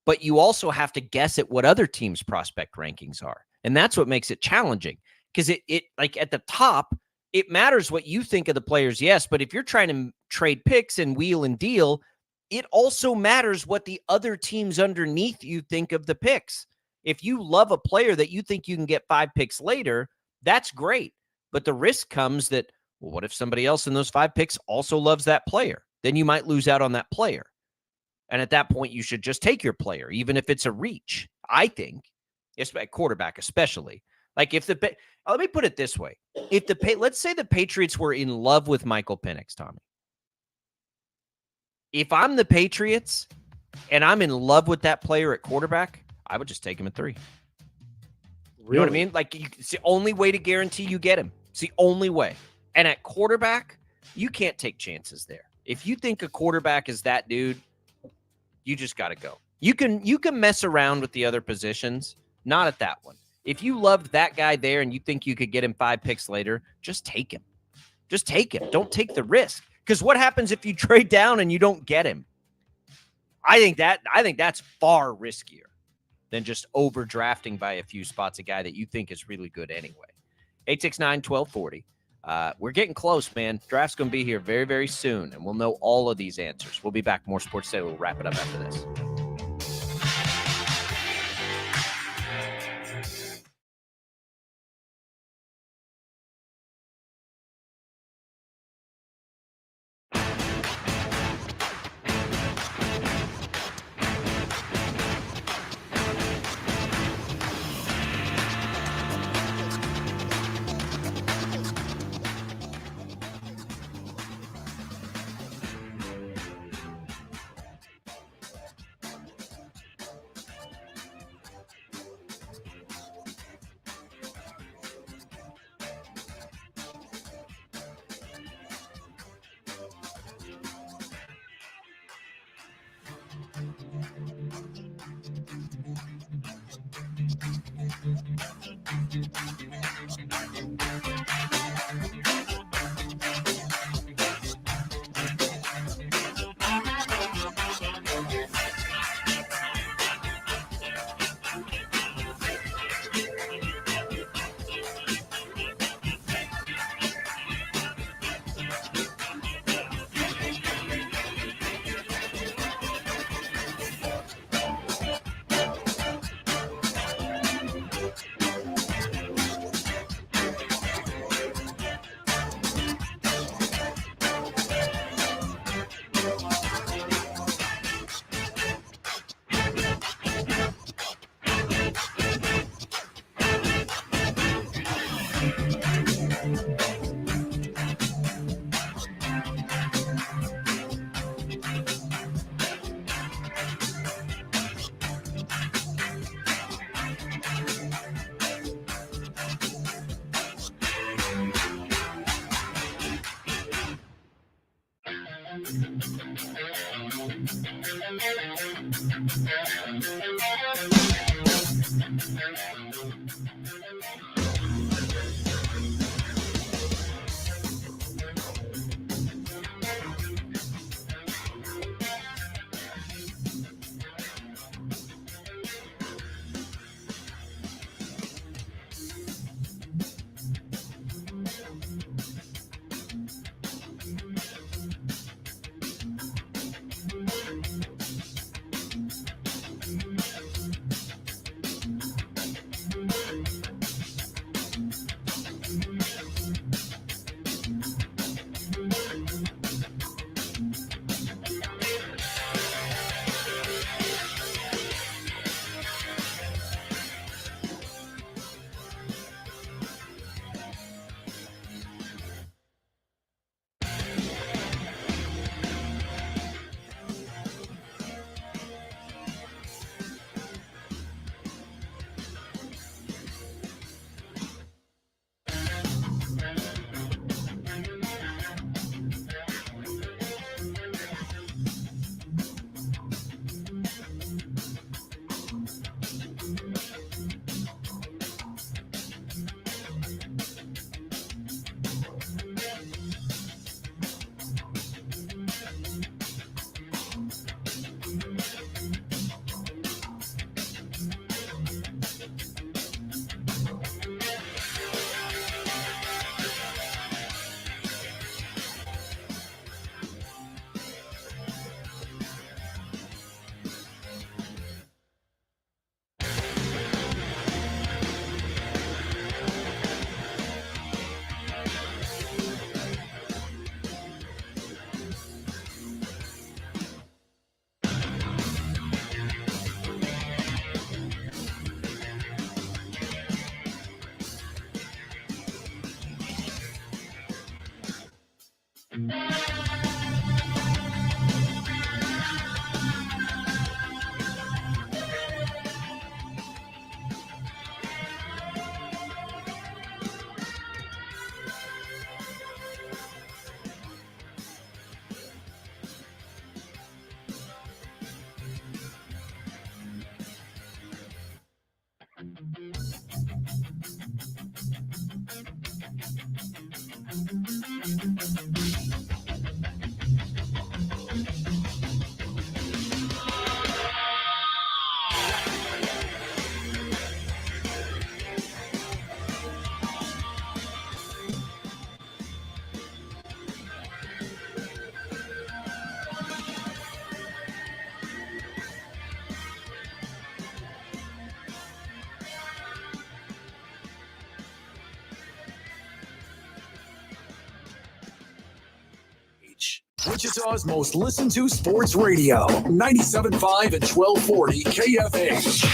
But you also have to guess at what other teams' prospect rankings are. And that's what makes it challenging because it at the top, it matters what you think of the players, yes, but if you're trying to trade picks and wheel and deal, it also matters what the other teams underneath you think of the picks. If you love a player that you think you can get 5 picks later, that's great. But the risk comes that, well, what if somebody else in those 5 picks also loves that player? Then you might lose out on that player. And at that point, you should just take your player, even if it's a reach, I think, quarterback especially. Let me put it this way. Let's say the Patriots were in love with Michael Penix, Tommy. If I'm the Patriots and I'm in love with that player at quarterback, I would just take him at 3. You know what I mean? It's the only way to guarantee you get him. It's the only way. And at quarterback, you can't take chances there. If you think a quarterback is that dude, you just got to go. You can mess around with the other positions, not at that one. If you loved that guy there and you think you could get him 5 picks later, just take him. Just take him. Don't take the risk. Because what happens if you trade down and you don't get him? I think that's far riskier than just overdrafting by a few spots a guy that you think is really good anyway. 869-1240. We're getting close, man. Draft's going to be here very, very soon, and we'll know all of these answers. We'll be back. More Sports Daily. We'll wrap it up after this. Wichita's most listened to sports radio, 97.5 and 1240 KFH.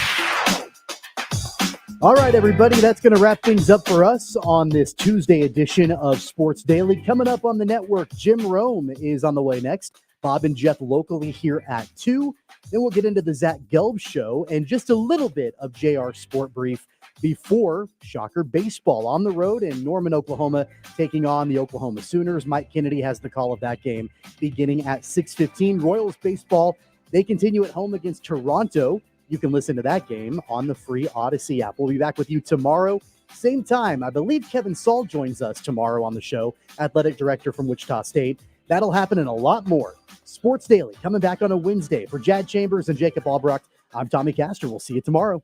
All right, everybody, that's going to wrap things up for us on this Tuesday edition of Sports Daily. Coming up on the network, Jim Rome is on the way next. Bob and Jeff locally here at 2. Then we'll get into the Zach Gelb Show and just a little bit of JR Sport Brief before Shocker baseball on the road in Norman, Oklahoma, taking on the Oklahoma Sooners. Mike Kennedy has the call of that game beginning at 6:15. Royals baseball, they continue at home against Toronto. You can listen to that game on the free Odyssey app. We'll be back with you tomorrow, same time. I believe Kevin Saul joins us tomorrow on the show, athletic director from Wichita State. That'll happen and a lot more. Sports Daily coming back on a Wednesday. For Jad Chambers and Jacob Albrecht, I'm Tommy Castor. We'll see you tomorrow.